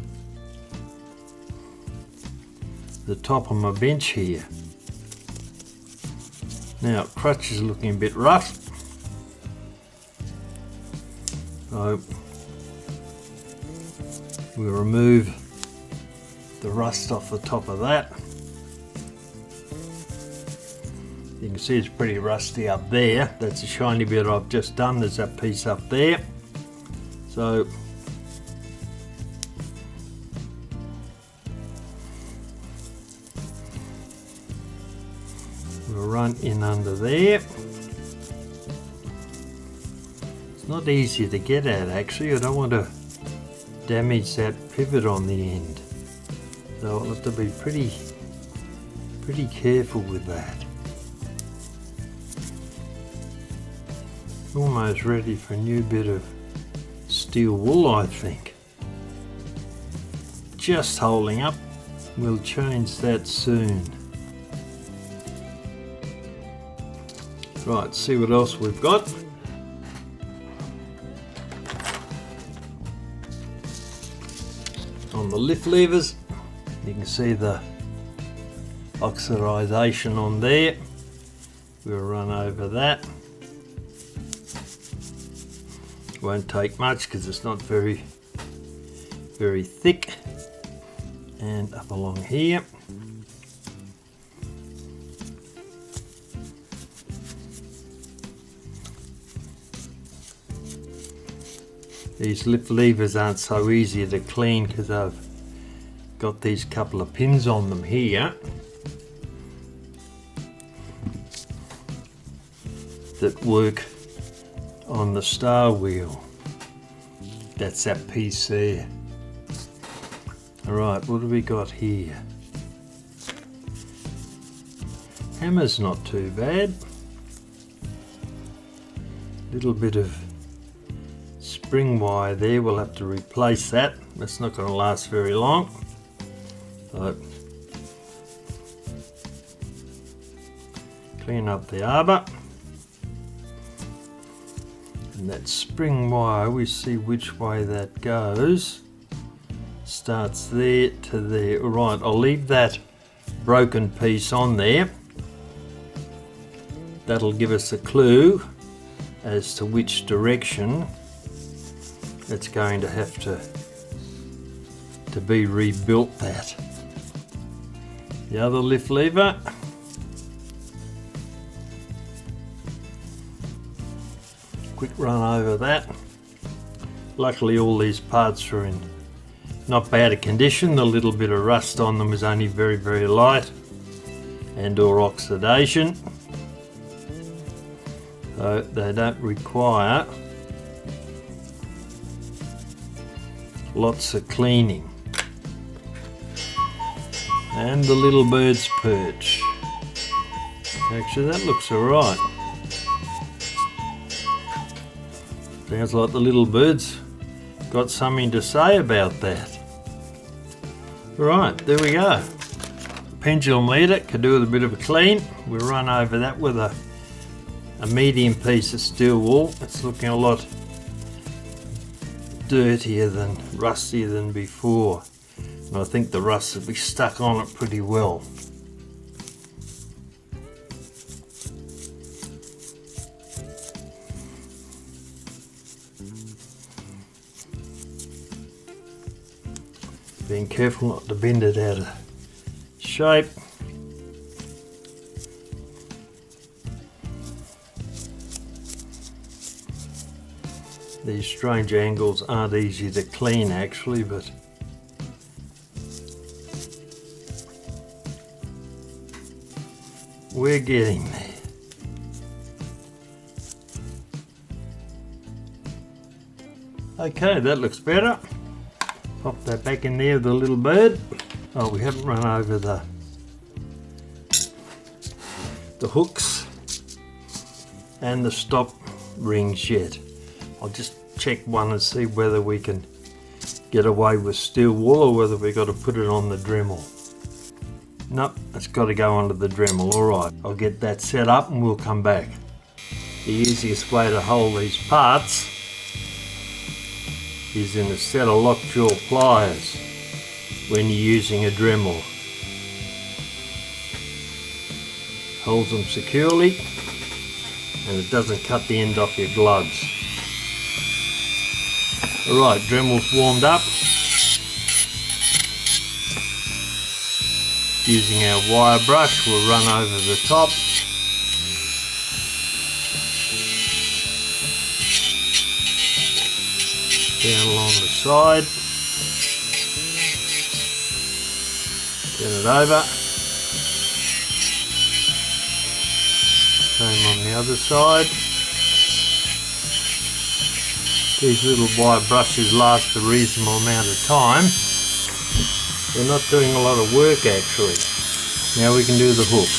A: top of my bench here. Now, crutch is looking a bit rough, so we'll remove the rust off the top of that. You can see it's pretty rusty up there. That's a shiny bit I've just done. There's that piece up there. So we'll run in under there. It's not easy to get at actually. I don't want to damage that pivot on the end. So I'll have to be pretty careful with that. Almost ready for a new bit of steel wool, I think. Just holding up. We'll change that soon. Right, see what else we've got. On the lift levers, you can see the oxidization on there. We'll run over that. Won't take much because it's not very thick. And up along here. These lip levers aren't so easy to clean because I've got these couple of pins on them here that work on the star wheel. That's that piece there. Alright, what have we got here? Hammer's not too bad. Little bit of spring wire there, we'll have to replace that. That's not going to last very long. So clean up the arbor. And that spring wire, we see which way that goes. Starts there to there. Right, I'll leave that broken piece on there. That'll give us a clue as to which direction it's going to have to be rebuilt that. The other lift lever. Quick run over that. Luckily all these parts are in not bad a condition. The little bit of rust on them is only very, very light, and or oxidation. So they don't require lots of cleaning. And the little bird's perch. Actually that looks alright. Sounds like the little bird's got something to say about that. Right, there we go. Pendulum leader could do with a bit of a clean. We'll run over that with a medium piece of steel wool. It's looking a lot dirtier than, rustier than before. And I think the rust will be stuck on it pretty well. Being careful not to bend it out of shape. These strange angles aren't easy to clean actually, but we're getting there. Okay, that looks better. Pop that back in there with the little bird. Oh, we haven't run over the hooks and the stop rings yet. I'll just check one and see whether we can get away with steel wool or whether we've got to put it on the Dremel. Nope, it's got to go onto the Dremel. Alright, I'll get that set up and we'll come back. The easiest way to hold these parts is in a set of lockjaw pliers when you're using a Dremel. Holds them securely and it doesn't cut the end off your gloves. Alright, Dremel's warmed up. Using our wire brush, we'll run over the top. Down along the side. Turn it over. Same on the other side. These little wire brushes last a reasonable amount of time. They're not doing a lot of work actually. Now we can do the hook.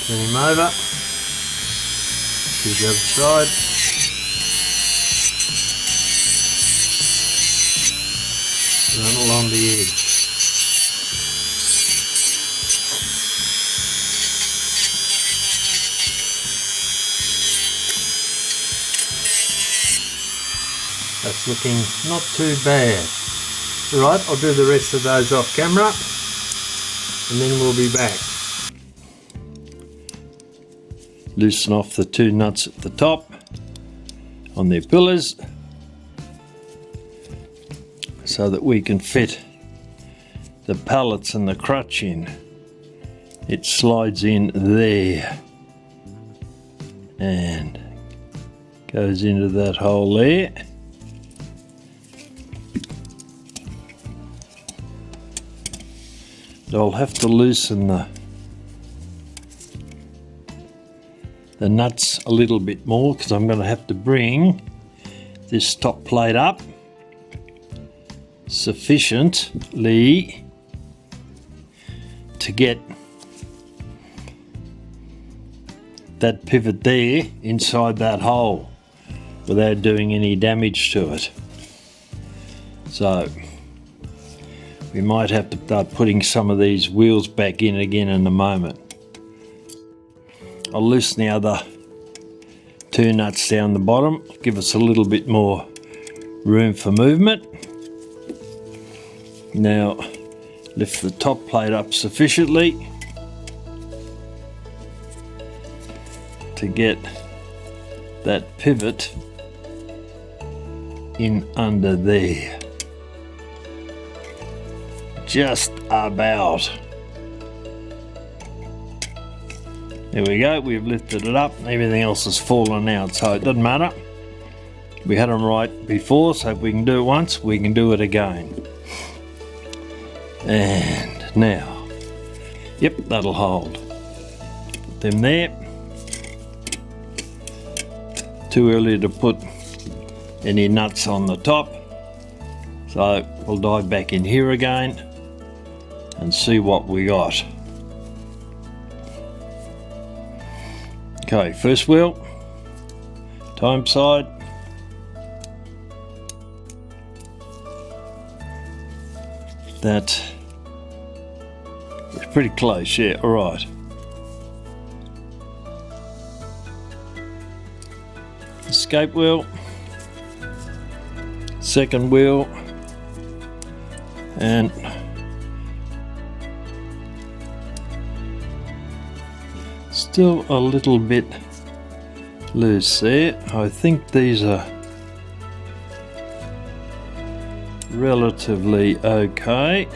A: Turn him over. Do the other side. Run along the edge. That's looking not too bad. Right, I'll do the rest of those off camera and then we'll be back. Loosen off the two nuts at the top on their pillars so that we can fit the pallets and the crutch in. It slides in there and goes into that hole there. I'll have to loosen the nuts a little bit more because I'm going to have to bring this top plate up sufficiently to get that pivot there inside that hole without doing any damage to it. So We might have to start putting some of these wheels back in again in a moment. I'll loosen the other two nuts down the bottom, give us a little bit more room for movement. Now lift the top plate up sufficiently to get that pivot in under there. Just about. There we go, we've lifted it up, everything else has fallen out, so it doesn't matter. We had them right before, so if we can do it once, we can do it again. And now, yep, that'll hold. Put them there. Too early to put any nuts on the top, so we'll dive back in here again and see what we got. Okay, first wheel, time side. That is pretty close, yeah, all right. Escape wheel, second wheel, and still a little bit loose there. I think these are relatively okay.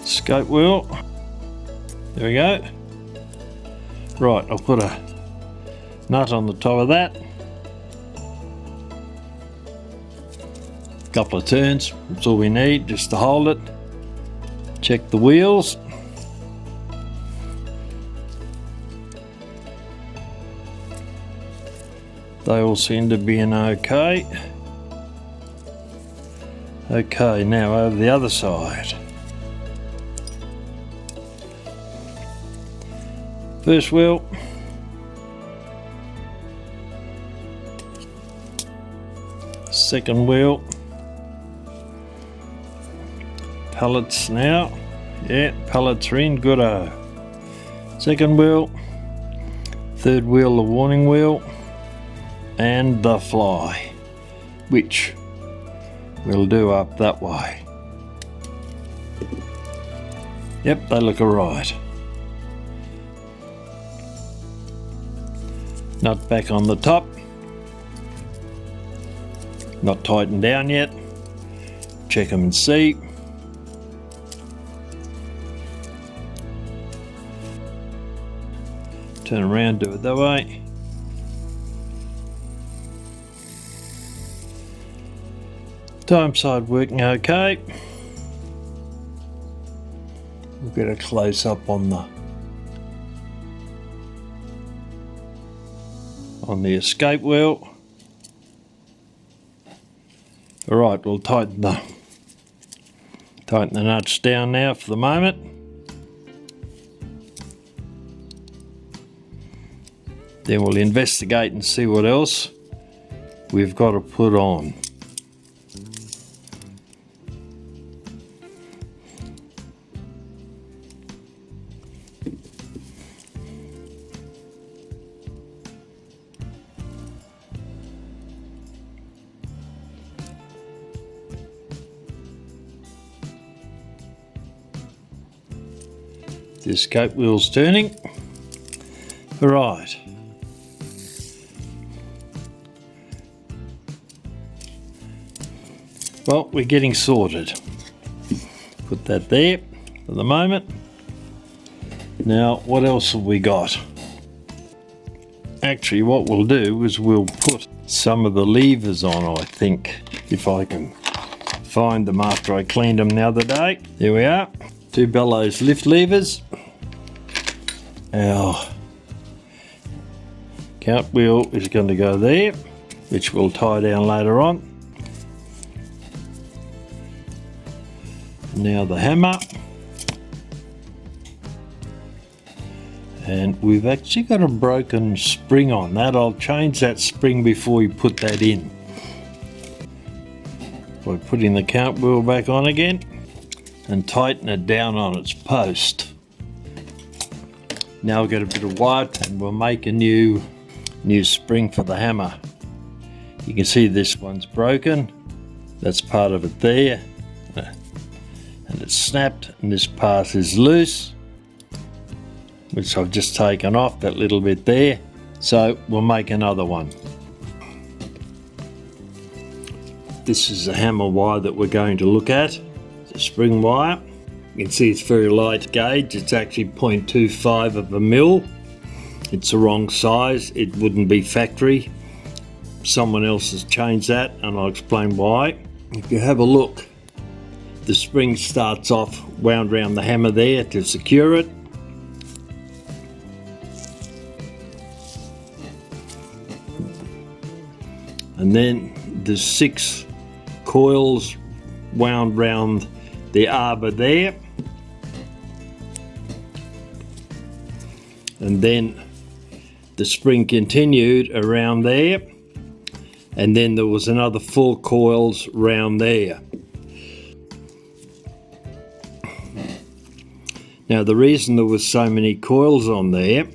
A: Scope wheel, there we go. Right, I'll put a nut on the top of that. Couple of turns, that's all we need just to hold it. Check the wheels. They all seem to be in okay. Okay, now over the other side. First wheel. Second wheel. Pallets now. Yeah, pallets are in, good-o. Second wheel. Third wheel, the warning wheel. And the fly, which we'll do up that way. Yep, they look alright. Nut back on the top. Not tightened down yet. Check them and see. Turn around, do it that way. Time side working okay. We'll get a close up on the escape wheel. Alright, we'll tighten the nuts down now for the moment. Then we'll investigate and see what else we've got to put on. The escape wheel's turning. Right. Well, we're getting sorted. Put that there for the moment. Now, what else have we got? Actually, what we'll do is we'll put some of the levers on, I think, if I can find them after I cleaned them the other day. There we are. Two bellows lift levers. Our count wheel is going to go there, which we'll tie down later on. Now the hammer. And we've actually got a broken spring on that. I'll change that spring before we put that in. By putting the cart wheel back on again and tighten it down on its post. Now we've got a bit of wire and we'll make a new spring for the hammer. You can see this one's broken. That's part of it there. And it's snapped, and this part is loose, which I've just taken off, that little bit there. So we'll make another one. This is the hammer wire that we're going to look at, the spring wire. You can see it's very light gauge. It's actually 0.25 of a mil. It's the wrong size. It wouldn't be factory. Someone else has changed that, and I'll explain why. If you have a look, the spring starts off wound around the hammer there to secure it. And then there's 6 coils wound round the arbor there. And then the spring continued around there. And then there was another 4 coils round there. Now the reason there was so many coils on there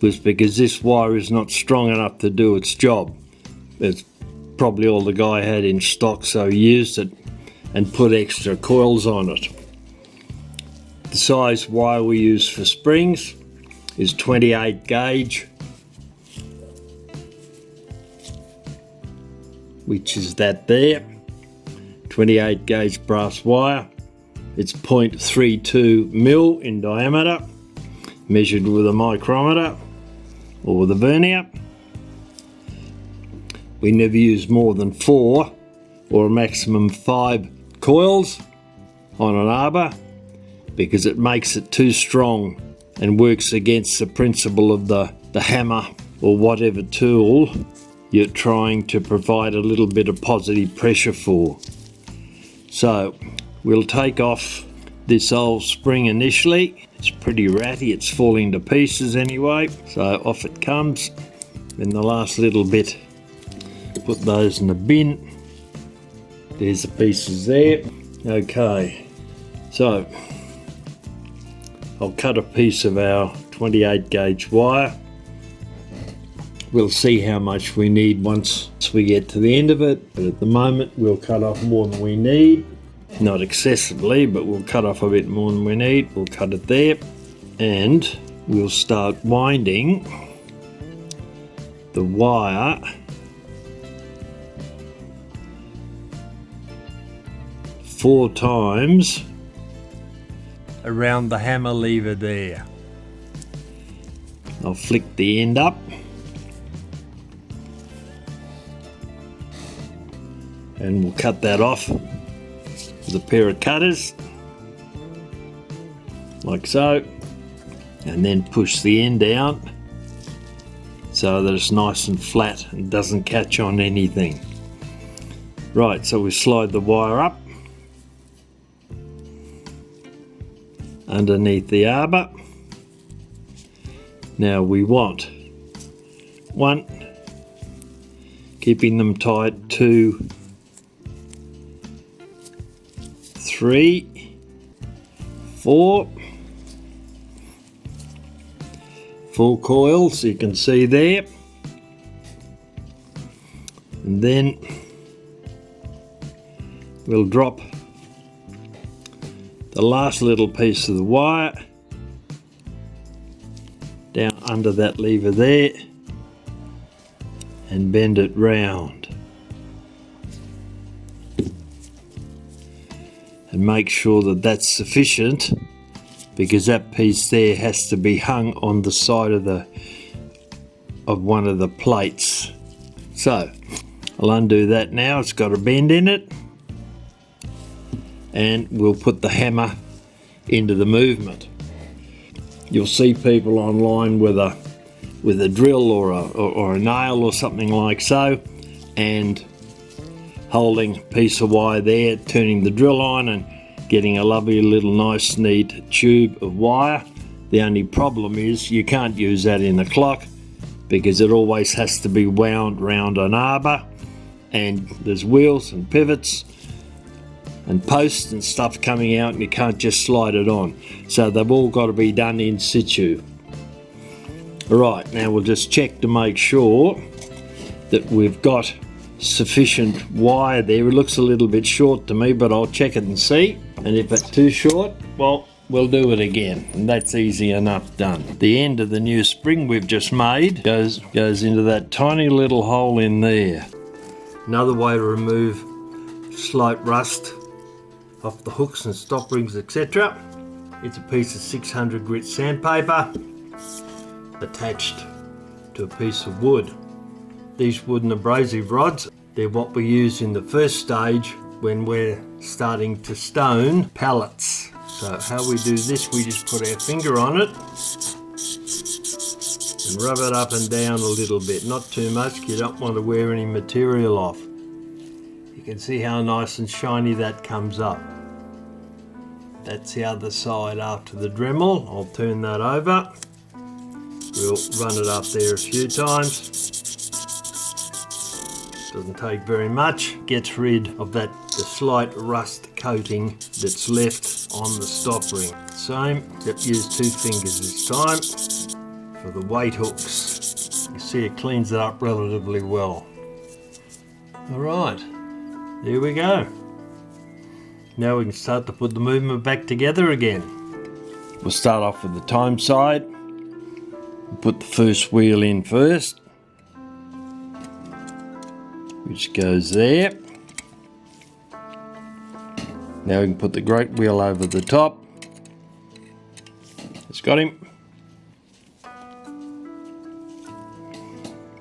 A: was because this wire is not strong enough to do its job. It's probably all the guy had in stock, so he used it and put extra coils on it. The size wire we use for springs is 28 gauge, which is that there, 28 gauge brass wire. It's 0.32 mil in diameter, measured with a micrometer or with a vernier. We never use more than 4 or a maximum 5 coils on an arbor because it makes it too strong and works against the principle of the hammer or whatever tool you're trying to provide a little bit of positive pressure for. So we'll take off this old spring initially. It's pretty ratty, it's falling to pieces anyway, so off it comes. Then the last little bit, put those in the bin. There's the pieces there. Okay, so I'll cut a piece of our 28 gauge wire. We'll see how much we need once we get to the end of it, but at the moment we'll cut off more than we need. Not excessively, but we'll cut off a bit more than we need. We'll cut it there, and we'll start winding the wire four times around the hammer lever there. I'll flick the end up and we'll cut that off with a pair of cutters like so, and then push the end down so that it's nice and flat and doesn't catch on anything. Right, so we slide the wire up underneath the arbor. Now we want 1, keeping them tight, 2, 3, 4 coils, you can see there, and then we'll drop the last little piece of the wire down under that lever there and bend it round and make sure that that's sufficient, because that piece there has to be hung on the side of one of the plates. So I'll undo that now, it's got a bend in it, and we'll put the hammer into the movement. You'll see people online with a drill or a nail or something like so, and holding a piece of wire there, turning the drill on and getting a lovely little nice neat tube of wire. The only problem is you can't use that in a clock because it always has to be wound round an arbor, and there's wheels and pivots and posts and stuff coming out, and you can't just slide it on. So they've all got to be done in situ. Right, now we'll just check to make sure that we've got sufficient wire there. It looks a little bit short to me, but I'll check it and see. And if it's too short, well, we'll do it again, and that's easy enough done. The end of the new spring we've just made goes into that tiny little hole in there. Another way to remove slight rust off the hooks and stop rings, etc. It's a piece of 600 grit sandpaper attached to a piece of wood. These wooden abrasive rods, they're what we use in the first stage when we're starting to stone pallets. So how we do this, we just put our finger on it and rub it up and down a little bit, not too much, you don't want to wear any material off. You can see how nice and shiny that comes up. That's the other side after the Dremel. I'll turn that over. We'll run it up there a few times. Doesn't take very much. Gets rid of the slight rust coating that's left on the stop ring. Same, yep, use 2 fingers this time for the weight hooks. You see it cleans it up relatively well. Alright, there we go. Now we can start to put the movement back together again. We'll start off with the time side. We'll put the first wheel in first, which goes there. Now we can put the great wheel over the top. It's got him.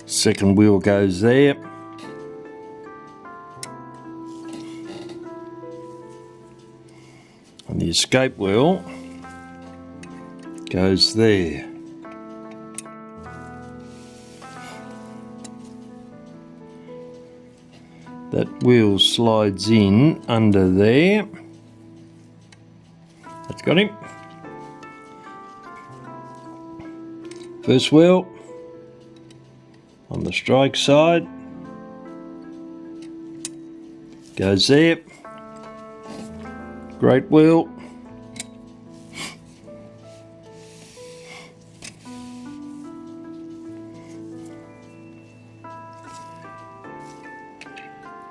A: Second wheel goes there. And the escape wheel goes there. That wheel slides in under there. That's got him. First wheel on the strike side goes there. Great wheel.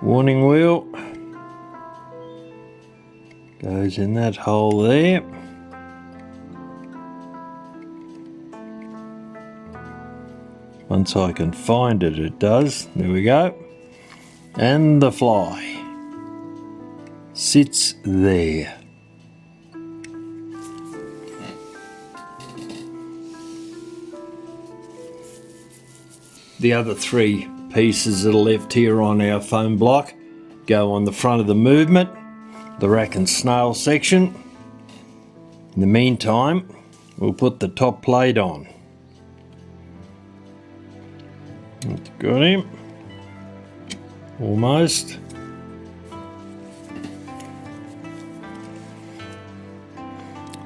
A: Warning wheel goes in that hole there. Once I can find it, it does. There we go. And the fly sits there. The other 3 pieces that are left here on our foam block go on the front of the movement, the rack and snail section. In the meantime, we'll put the top plate on. That's got him. Almost.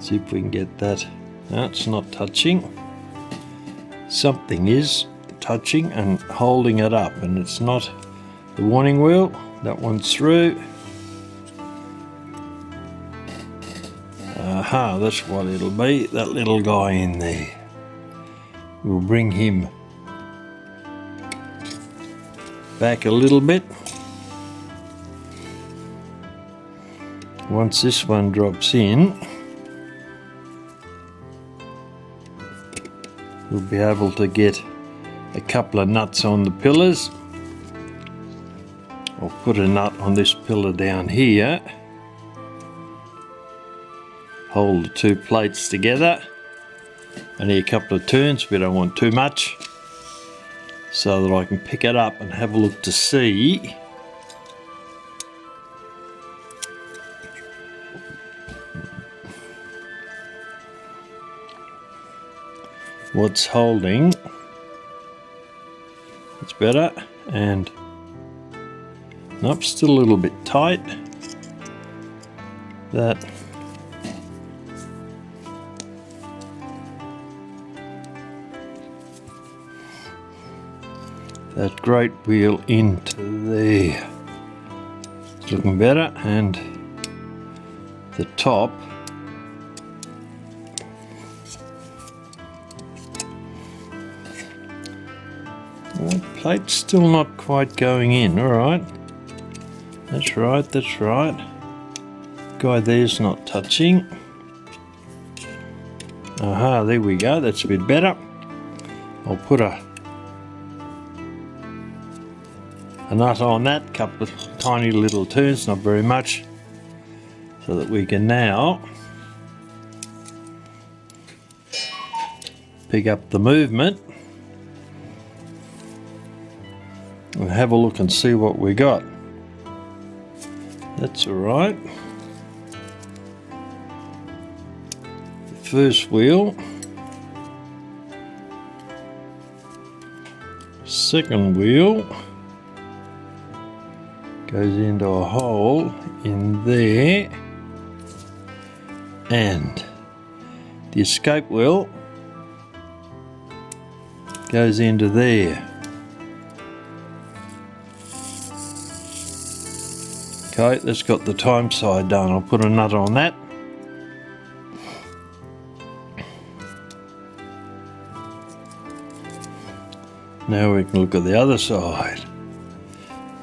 A: See if we can get that. No, it's not touching. Something is touching and holding it up, and it's not the warning wheel. That one's through. Aha, that's what it'll be, that little guy in there. We'll bring him back a little bit. Once this one drops in, we'll be able to get a couple of nuts on the pillars. I'll put a nut on this pillar down here. Hold the 2 plates together. Only a couple of turns, we don't want too much, so that I can pick it up and have a look to see what's holding. It's better, and nope, still a little bit tight. That that great wheel into there. It's looking better, and the top the plate's still not quite going in. Alright, that's right, that's right. Guy there's not touching. Aha, there we go, that's a bit better. I'll put a nut on that, couple of tiny little turns, not very much, so that we can now pick up the movement and have a look and see what we got. That's alright. The first wheel, second wheel goes into a hole in there, and the escape wheel goes into there. Okay, that's got the time side done. I'll put a nut on that. Now we can look at the other side.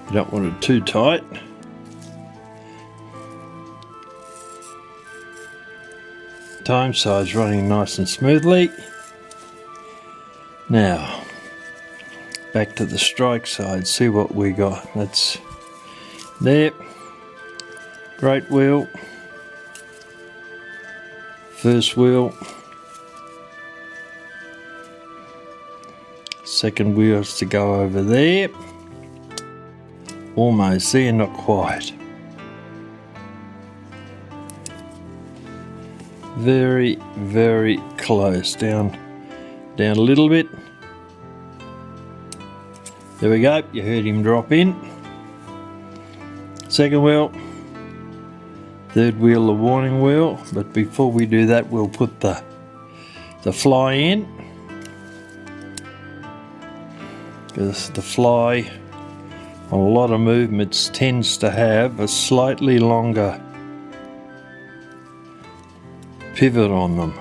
A: You don't want it too tight. Time side's running nice and smoothly. Now, back to the strike side, see what we got. That's there. Great wheel. First wheel. Second wheel has to go over there. Almost there, not quite. Very, very close. Down a little bit. There we go, you heard him drop in. Second wheel. Third wheel, the warning wheel. But before we do that, we'll put the fly in. Because the fly on a lot of movements tends to have a slightly longer pivot on them.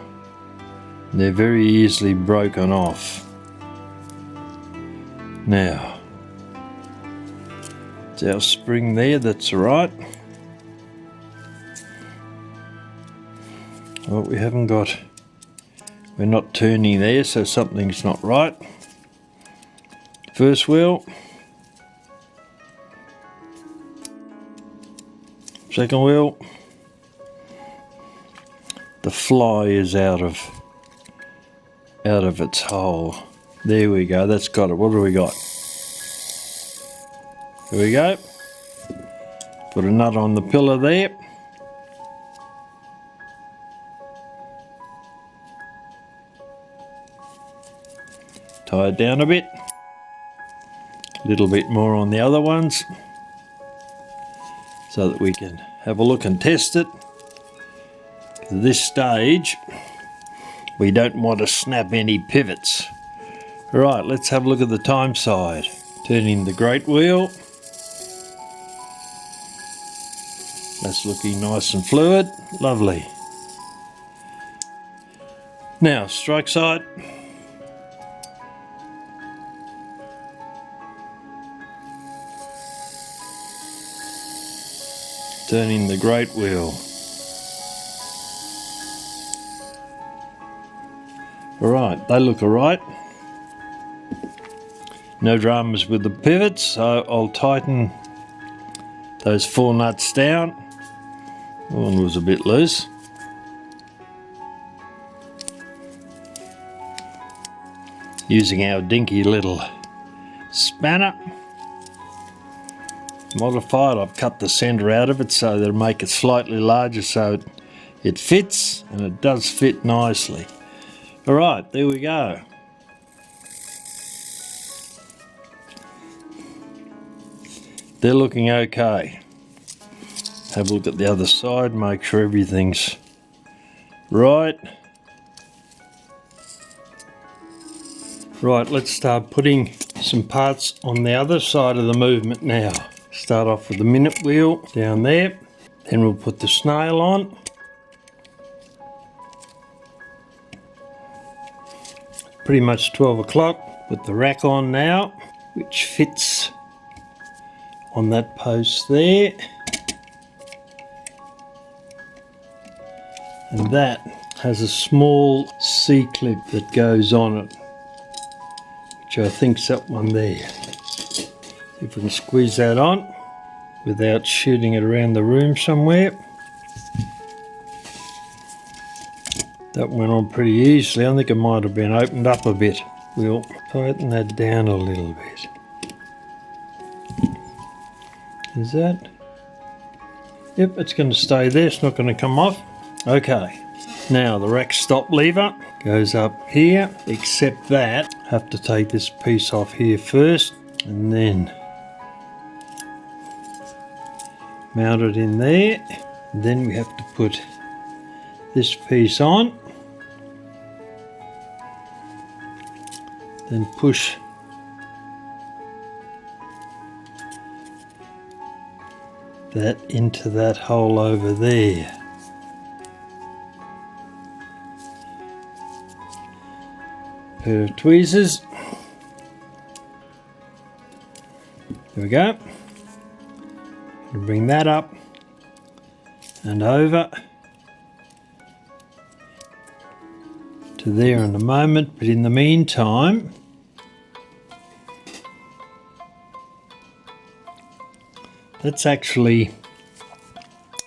A: They're very easily broken off. Now, it's our spring there, that's right. Well, we haven't got, we're not turning there, so something's not right. First wheel. Second wheel. The fly is out of its hole. There we go, that's got it. What do we got? Here we go. Put a nut on the pillar there. Tie it down a bit. A little bit more on the other ones, so that we can have a look and test it. At this stage, we don't want to snap any pivots. Right, let's have a look at the time side. Turning the great wheel. That's looking nice and fluid. Lovely. Now, strike side. Turning the great wheel. Alright, they look alright. No dramas with the pivots, so I'll tighten those 4 nuts down. One was a bit loose. Using our dinky little spanner. Modified, I've cut the centre out of it so that'll make it slightly larger so it fits, and it does fit nicely. Alright, there we go. They're looking okay. Have a look at the other side, make sure everything's right. Right, let's start putting some parts on the other side of the movement now. Start off with the minute wheel down there, then we'll put the snail on. Pretty much 12 o'clock. Put the rack on now, which fits on that post there. And that has a small C-clip that goes on it, which I think's that one there. See if we can squeeze that on without shooting it around the room somewhere. That went on pretty easily. I think it might have been opened up a bit. We'll tighten that down a little bit. Is that? Yep, it's going to stay there. It's not going to come off. Okay. Now the rack stop lever goes up here, except that I have to take this piece off here first and then mount it in there. And then we have to put this piece on, then push that into that hole over there. Pair of tweezers. There we go. We'll bring that up and over to there in a moment, but in the meantime that's actually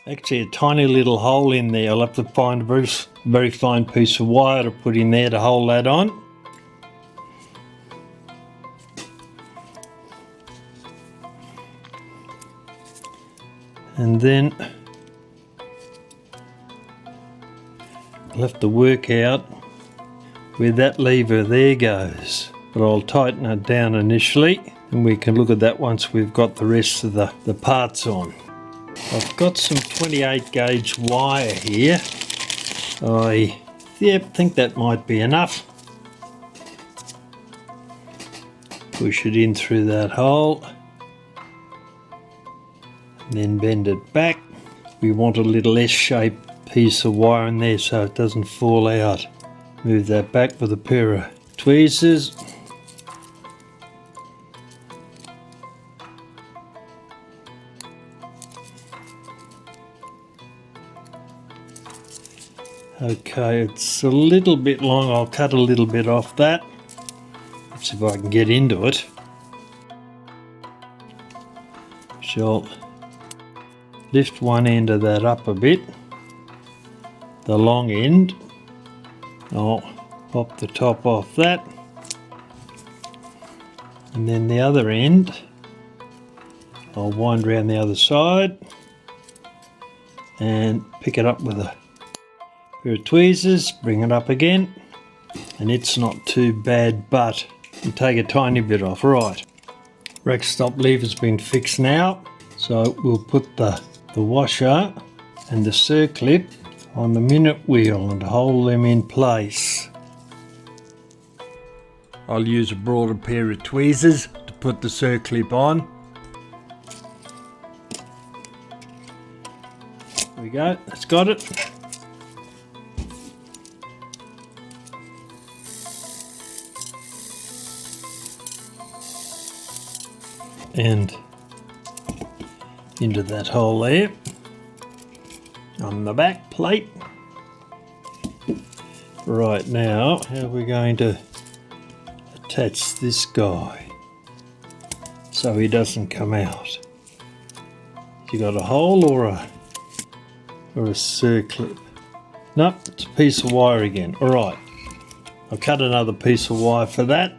A: a tiny little hole in there. I'll have to find a very fine piece of wire to put in there to hold that on. And then I'll have to work out where that lever there goes, but I'll tighten it down initially and we can look at that once we've got the rest of the parts on. I've got some 28 gauge wire here. I think that might be enough. Push it in through that hole and then bend it back. We want a little S-shaped piece of wire in there so it doesn't fall out. Move that back with a pair of tweezers. Okay, it's a little bit long. I'll cut a little bit off that. Let's see if I can get into it. So I'll lift one end of that up a bit, the long end. I'll pop the top off that, and then the other end I'll wind around the other side and pick it up with a pair of tweezers, bring it up again, and it's not too bad, but you take a tiny bit off. Right, rack stop lever's been fixed now, so we'll put the washer and the circlip on the minute wheel and hold them in place. I'll use a broader pair of tweezers to put the circlip on. There we go, that's got it. And into that hole there on the back plate. Right, now how are we going to attach this guy so he doesn't come out? You got a hole or a circlip? Nope, it's a piece of wire again. Alright, I'll cut another piece of wire for that.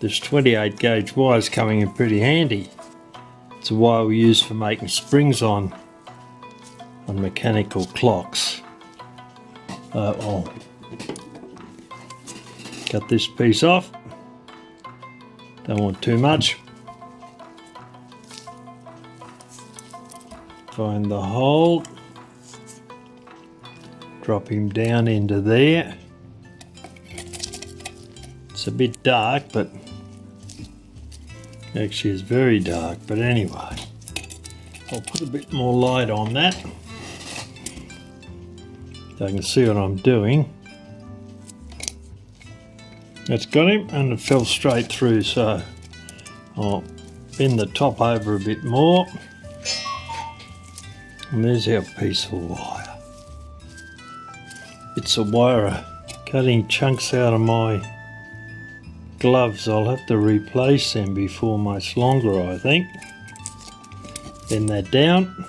A: This 28 gauge wire is coming in pretty handy. It's a wire we use for making springs on mechanical clocks. I'll cut this piece off. Don't want too much. Find the hole. Drop him down into there. It's a bit dark, but actually it's very dark, but anyway, I'll put a bit more light on that so I can see what I'm doing. That's got him, and it fell straight through, so I'll bend the top over a bit more. And there's our piece of wire. It's a wire cutting chunks out of my gloves. I'll have to replace them before much longer, I think. Bend that down.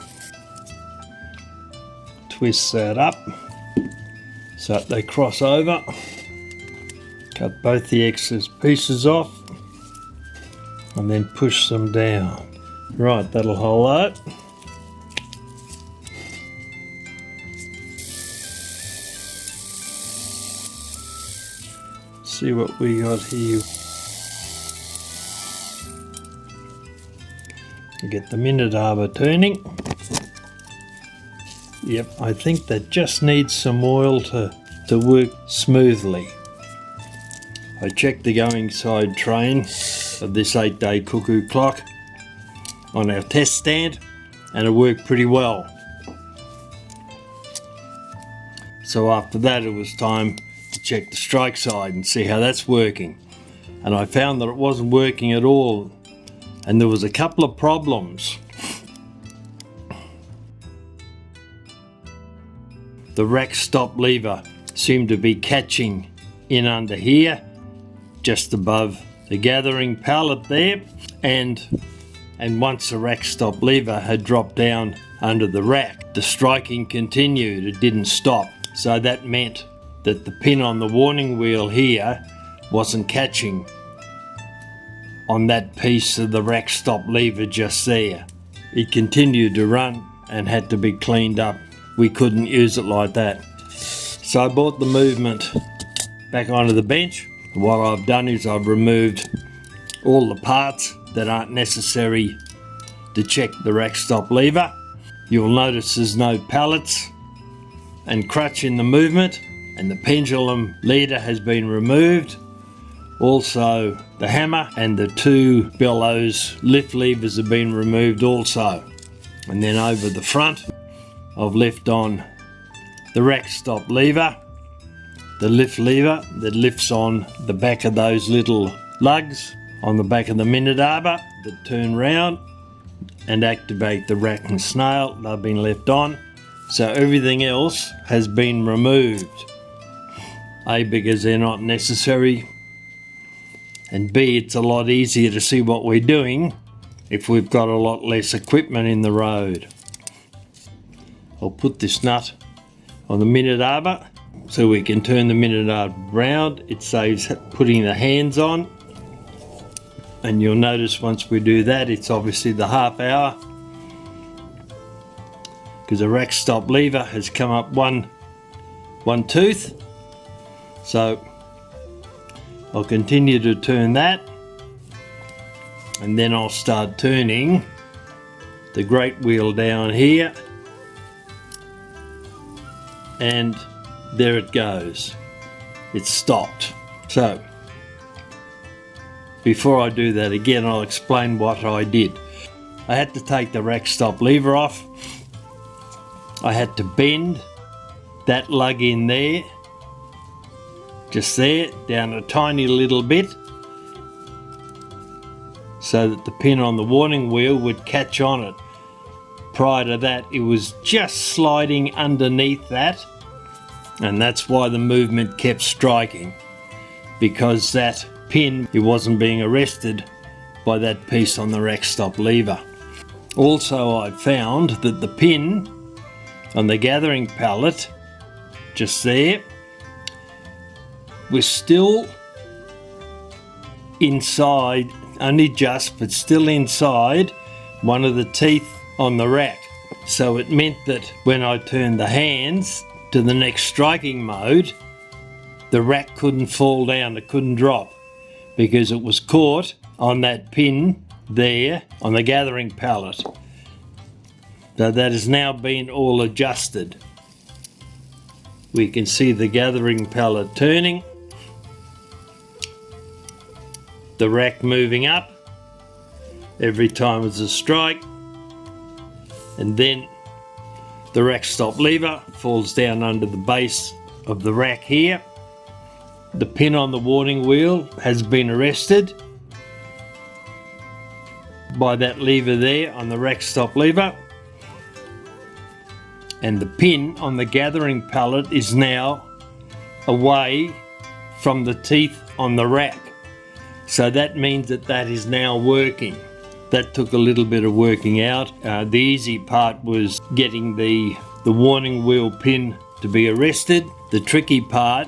A: Twist that up so that they cross over. Cut both the excess pieces off and then push them down. Right, that'll hold that. See what we got here. Get the minute arbor turning. Yep, I think that just needs some oil to work smoothly. I checked the going side train of this 8-day Cuckoo clock on our test stand and it worked pretty well. So after that it was time to check the strike side and see how that's working. And I found that it wasn't working at all and there was a couple of problems. The rack stop lever seemed to be catching in under here, just above the gathering pallet there, and once the rack stop lever had dropped down under the rack, the striking continued, it didn't stop. So that meant that the pin on the warning wheel here wasn't catching on that piece of the rack stop lever just there. It continued to run and had to be cleaned up. We couldn't use it like that. So I brought the movement back onto the bench. What I've done is I've removed all the parts that aren't necessary to check the rack stop lever. You'll notice there's no pallets and crutch in the movement, and the pendulum leader has been removed. Also the hammer and the 2 bellows lift levers have been removed also. And then over the front I've left on the rack stop lever, the lift lever that lifts on the back of those little lugs on the back of the minute arbor that turn round and activate the rack and snail. They've been left on. So everything else has been removed. A, because they're not necessary, and B, it's a lot easier to see what we're doing if we've got a lot less equipment in the road. I'll put this nut on the minute arbor so we can turn the minute arbor round. It saves putting the hands on, and you'll notice once we do that it's obviously the half hour because the rack stop lever has come up one tooth. So I'll continue to turn that, and then I'll start turning the great wheel down here, and there it goes. It's stopped. So before I do that again, I'll explain what I did. I had to take the rack stop lever off. I had to bend that lug in there, just there, down a tiny little bit, so that the pin on the warning wheel would catch on it. Prior to that, it was just sliding underneath that, and that's why the movement kept striking, because that pin, it wasn't being arrested by that piece on the rack stop lever. Also, I found that the pin on the gathering pallet, just there, was still inside, only just, but still inside one of the teeth on the rack. So it meant that when I turned the hands to the next striking mode, the rack couldn't fall down, it couldn't drop, because it was caught on that pin there on the gathering pallet. So that has now been all adjusted. We can see the gathering pallet turning, the rack moving up every time it's a strike, and then the rack stop lever falls down under the base of the rack here. The pin on the warning wheel has been arrested by that lever there on the rack stop lever, and the pin on the gathering pallet is now away from the teeth on the rack. So that means that that is now working. That took a little bit of working out. The easy part was getting the warning wheel pin to be arrested. The tricky part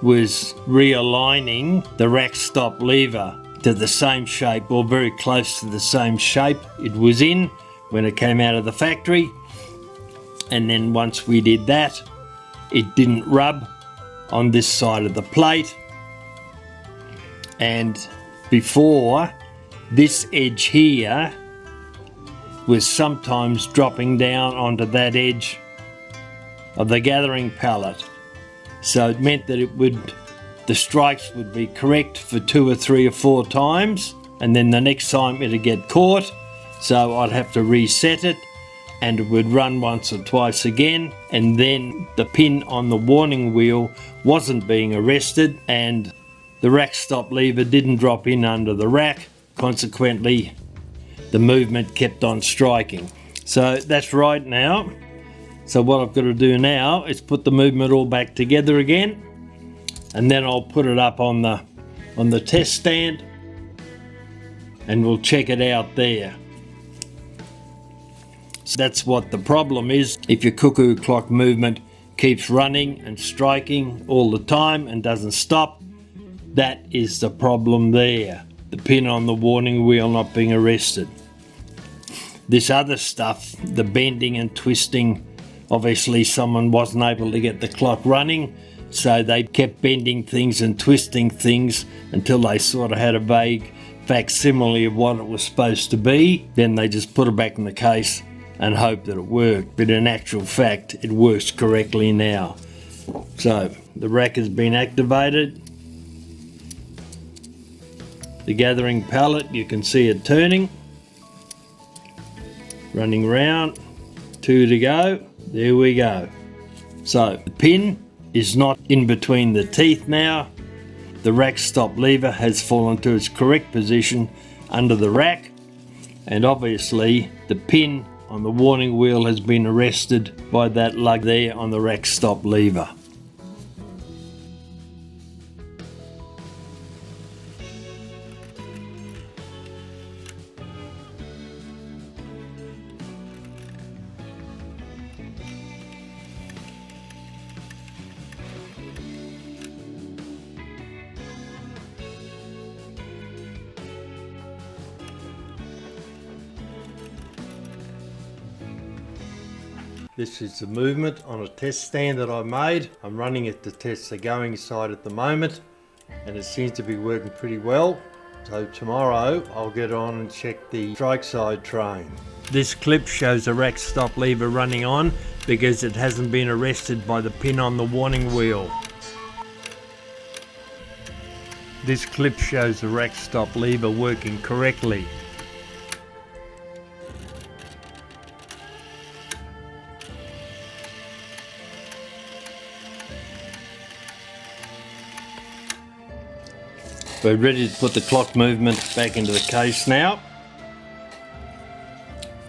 A: was realigning the rack stop lever to the same shape, or very close to the same shape it was in when it came out of the factory. And then once we did that, it didn't rub on this side of the plate. And before, this edge here was sometimes dropping down onto that edge of the gathering pallet. So it meant that the strikes would be correct for 2 or 3 or 4 times, and then the next time it'd get caught, so I'd have to reset it, and it would run once or twice again, and then the pin on the warning wheel wasn't being arrested, and the rack stop lever didn't drop in under the rack. Consequently, the movement kept on striking. So that's right now. So what I've got to do now is put the movement all back together again, and then I'll put it up on the test stand, and we'll check it out there. So that's what the problem is. If your cuckoo clock movement keeps running and striking all the time and doesn't stop, that is the problem there. The pin on the warning wheel not being arrested. This other stuff, the bending and twisting, obviously someone wasn't able to get the clock running, so they kept bending things and twisting things until they sort of had a vague facsimile of what it was supposed to be. Then they just put it back in the case and hope that it worked. But in actual fact, it works correctly now. So the rack has been activated. The gathering pallet, you can see it turning, running round, 2 to go, there we go. So the pin is not in between the teeth now. The rack stop lever has fallen to its correct position under the rack, and obviously the pin on the warning wheel has been arrested by that lug there on the rack stop lever. This is the movement on a test stand that I made. I'm running it to test the going side at the moment, and it seems to be working pretty well. So tomorrow I'll get on and check the strike side train. This clip shows the rack stop lever running on because it hasn't been arrested by the pin on the warning wheel. This clip shows the rack stop lever working correctly. We're ready to put the clock movement back into the case now.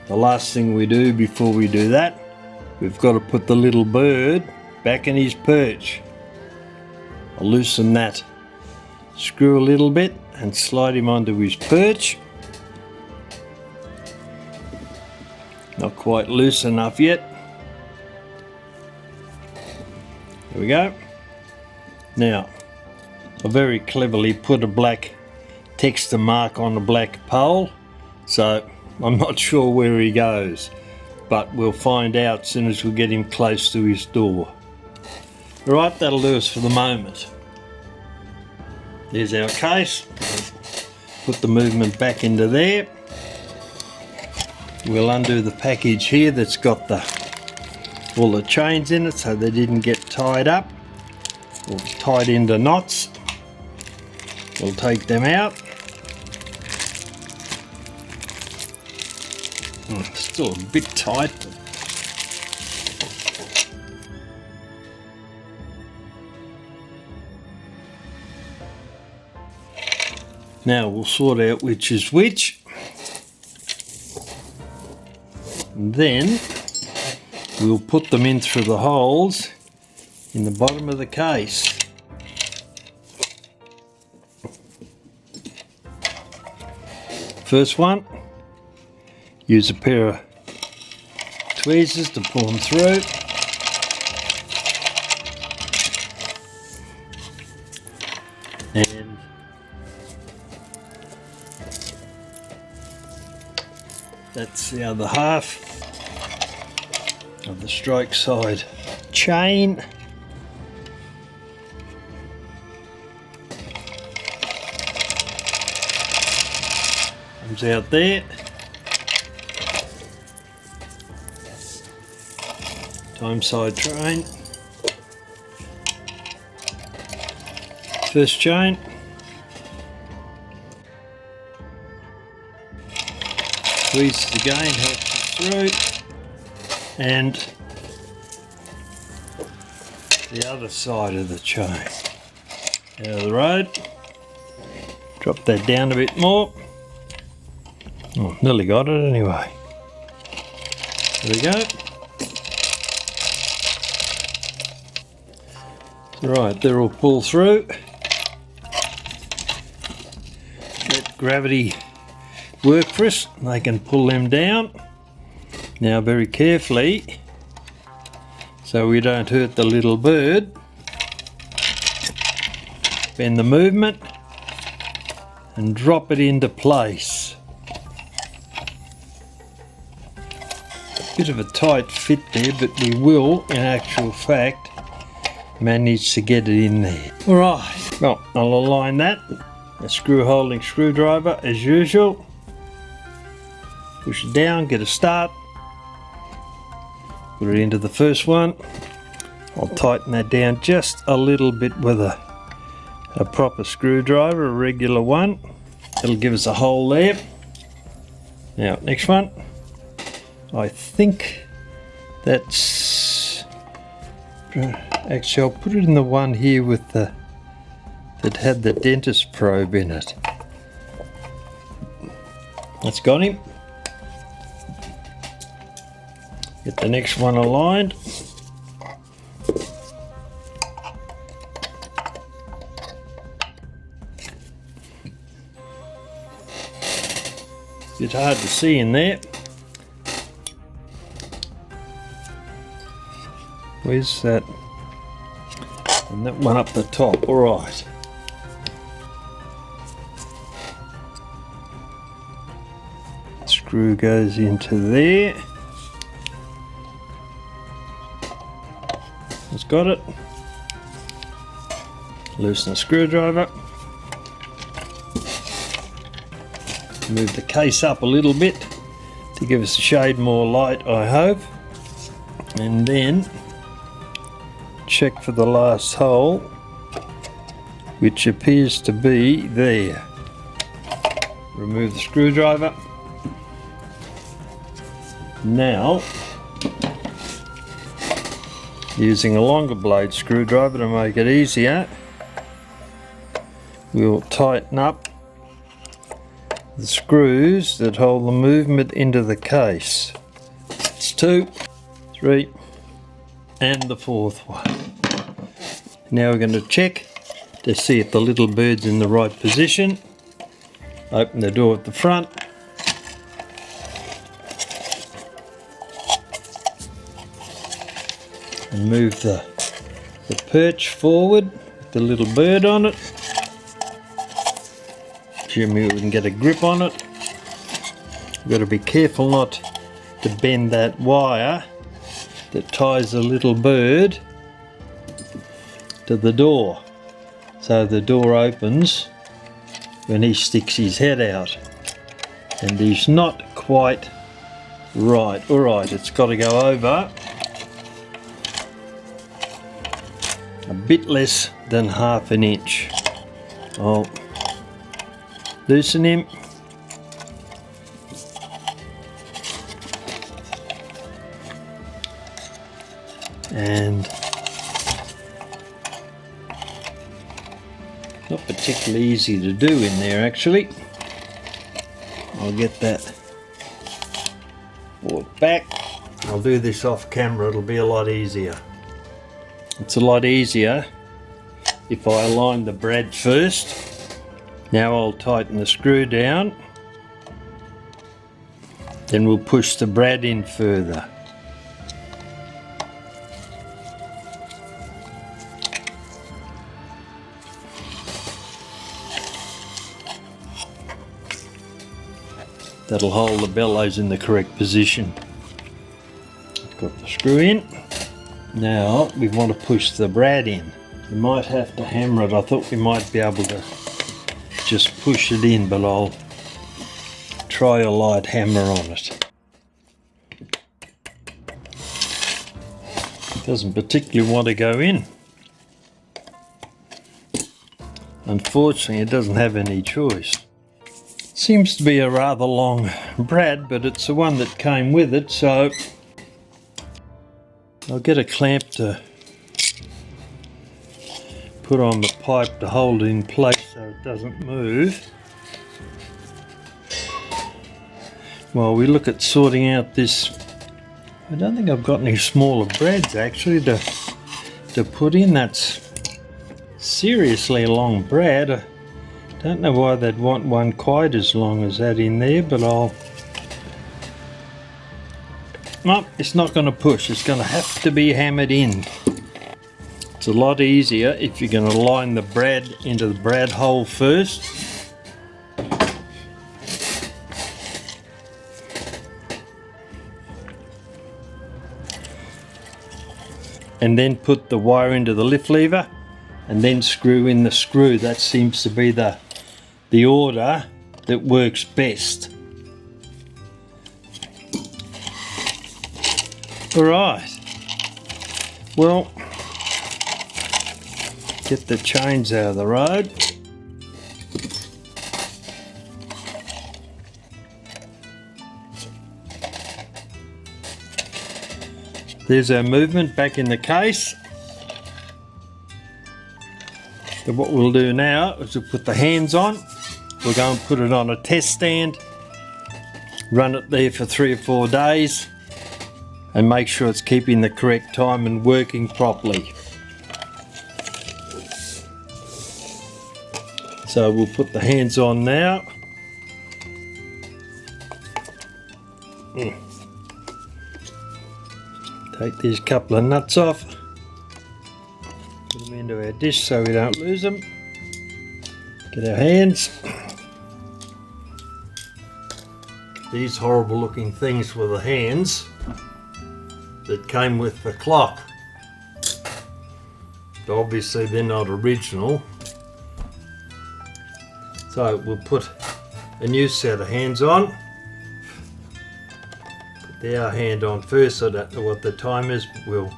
A: The last thing we do before we do that, we've got to put the little bird back in his perch. I'll loosen that screw a little bit and slide him onto his perch. Not quite loose enough yet. There we go. Now, I very cleverly put a black texture mark on the black pole, so I'm not sure where he goes, but we'll find out as soon as we get him close to his door. Right, that'll do us for the moment. There's our case. Put the movement back into there. We'll undo the package here that's got all the chains in it so they didn't get tied up or tied into knots. We'll take them out. Still a bit tight. Now we'll sort out which is which. And then we'll put them in through the holes in the bottom of the case. First one, use a pair of tweezers to pull them through. And that's the other half of the strike side chain. Comes out there. Time side chain. First chain. Squeeze again, helps it through. And the other side of the chain. Out of the road. Drop that down a bit more. Oh, nearly got it anyway. There we go. Right, they're all pulled through. Let gravity work for us. They can pull them down. Now very carefully, so we don't hurt the little bird. Bend the movement and drop it into place. Bit of a tight fit there, but we will, in actual fact, manage to get it in there. Alright, well, I'll align that. A screw holding screwdriver as usual. Push it down, get a start. Put it into the first one. I'll tighten that down just a little bit with a proper screwdriver, a regular one. It'll give us a hole there. Now, next one. I think that's... Actually, I'll put it in the one here with the... that had the dentist probe in it. That's got him. Get the next one aligned. Bit hard to see in there. Where's that? And that one up the top. All right. Screw goes into there. It's got it. Loosen the screwdriver. Move the case up a little bit to give us a shade more light, I hope. And then check for the last hole, which appears to be there. Remove the screwdriver. Now, using a longer blade screwdriver to make it easier, we'll tighten up the screws that hold the movement into the case. It's 2, 3, and the 4th one. Now we're going to check to see if the little bird's in the right position. Open the door at the front. And move the perch forward with the little bird on it. Assuming we can get a grip on it. We've got to be careful not to bend that wire that ties the little bird to the door, so the door opens when he sticks his head out, and he's not quite right. Alright, it's got to go over a bit less than ½ an inch. I'll loosen him. and not particularly easy to do in there actually. I'll get that brought back. I'll do this off camera, it'll be a lot easier. It's a lot easier if I align the brad first. Now I'll tighten the screw down, then we'll push the brad in further. That'll hold the bellows in the correct position. Got the screw in. Now we want to push the brad in. You might have to hammer it. I thought we might be able to just push it in, but I'll try a light hammer on it. It doesn't particularly want to go in. Unfortunately, it doesn't have any choice. Seems to be a rather long brad, but it's the one that came with it, so I'll get a clamp to put on the pipe to hold it in place so it doesn't move. While we look at sorting out this, I don't think I've got any smaller brads actually to put in. That's seriously a long brad. I don't know why they'd want one quite as long as that in there, but no, it's not going to push. It's going to have to be hammered in. It's a lot easier if you're going to line the brad into the brad hole first. And then put the wire into the lift lever and then screw in the screw. That seems to be the order that works best. Alright, well, get the chains out of the road. There's our movement back in the case. So what we'll do now is we'll put the hands on. We're going to put it on a test stand, run it there for 3 or 4 days, and make sure it's keeping the correct time and working properly. So we'll put the hands on now. Take these couple of nuts off. Put them into our dish so we don't lose them. Get our hands. These horrible looking things were the hands that came with the clock. Obviously they're not original. So we'll put a new set of hands on. Put our hand on first. I don't know what the time is. We'll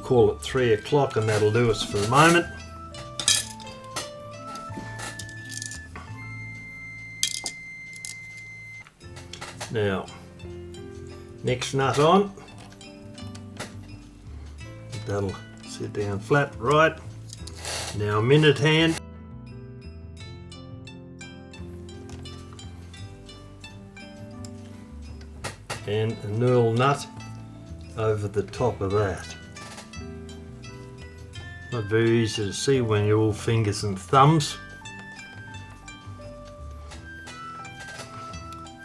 A: call it 3 o'clock and that'll do us for a moment. Now, next nut on. That'll sit down flat, right. Now minute hand. And a knurl nut over the top of that. Not very easy to see when you're all fingers and thumbs.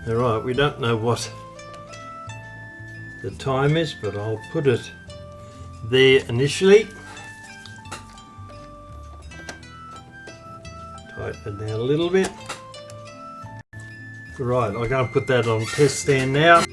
A: Alright, we don't know what the time is, but I'll put it there initially. Tighten it down a little bit. Right, I'm going to put that on test stand now.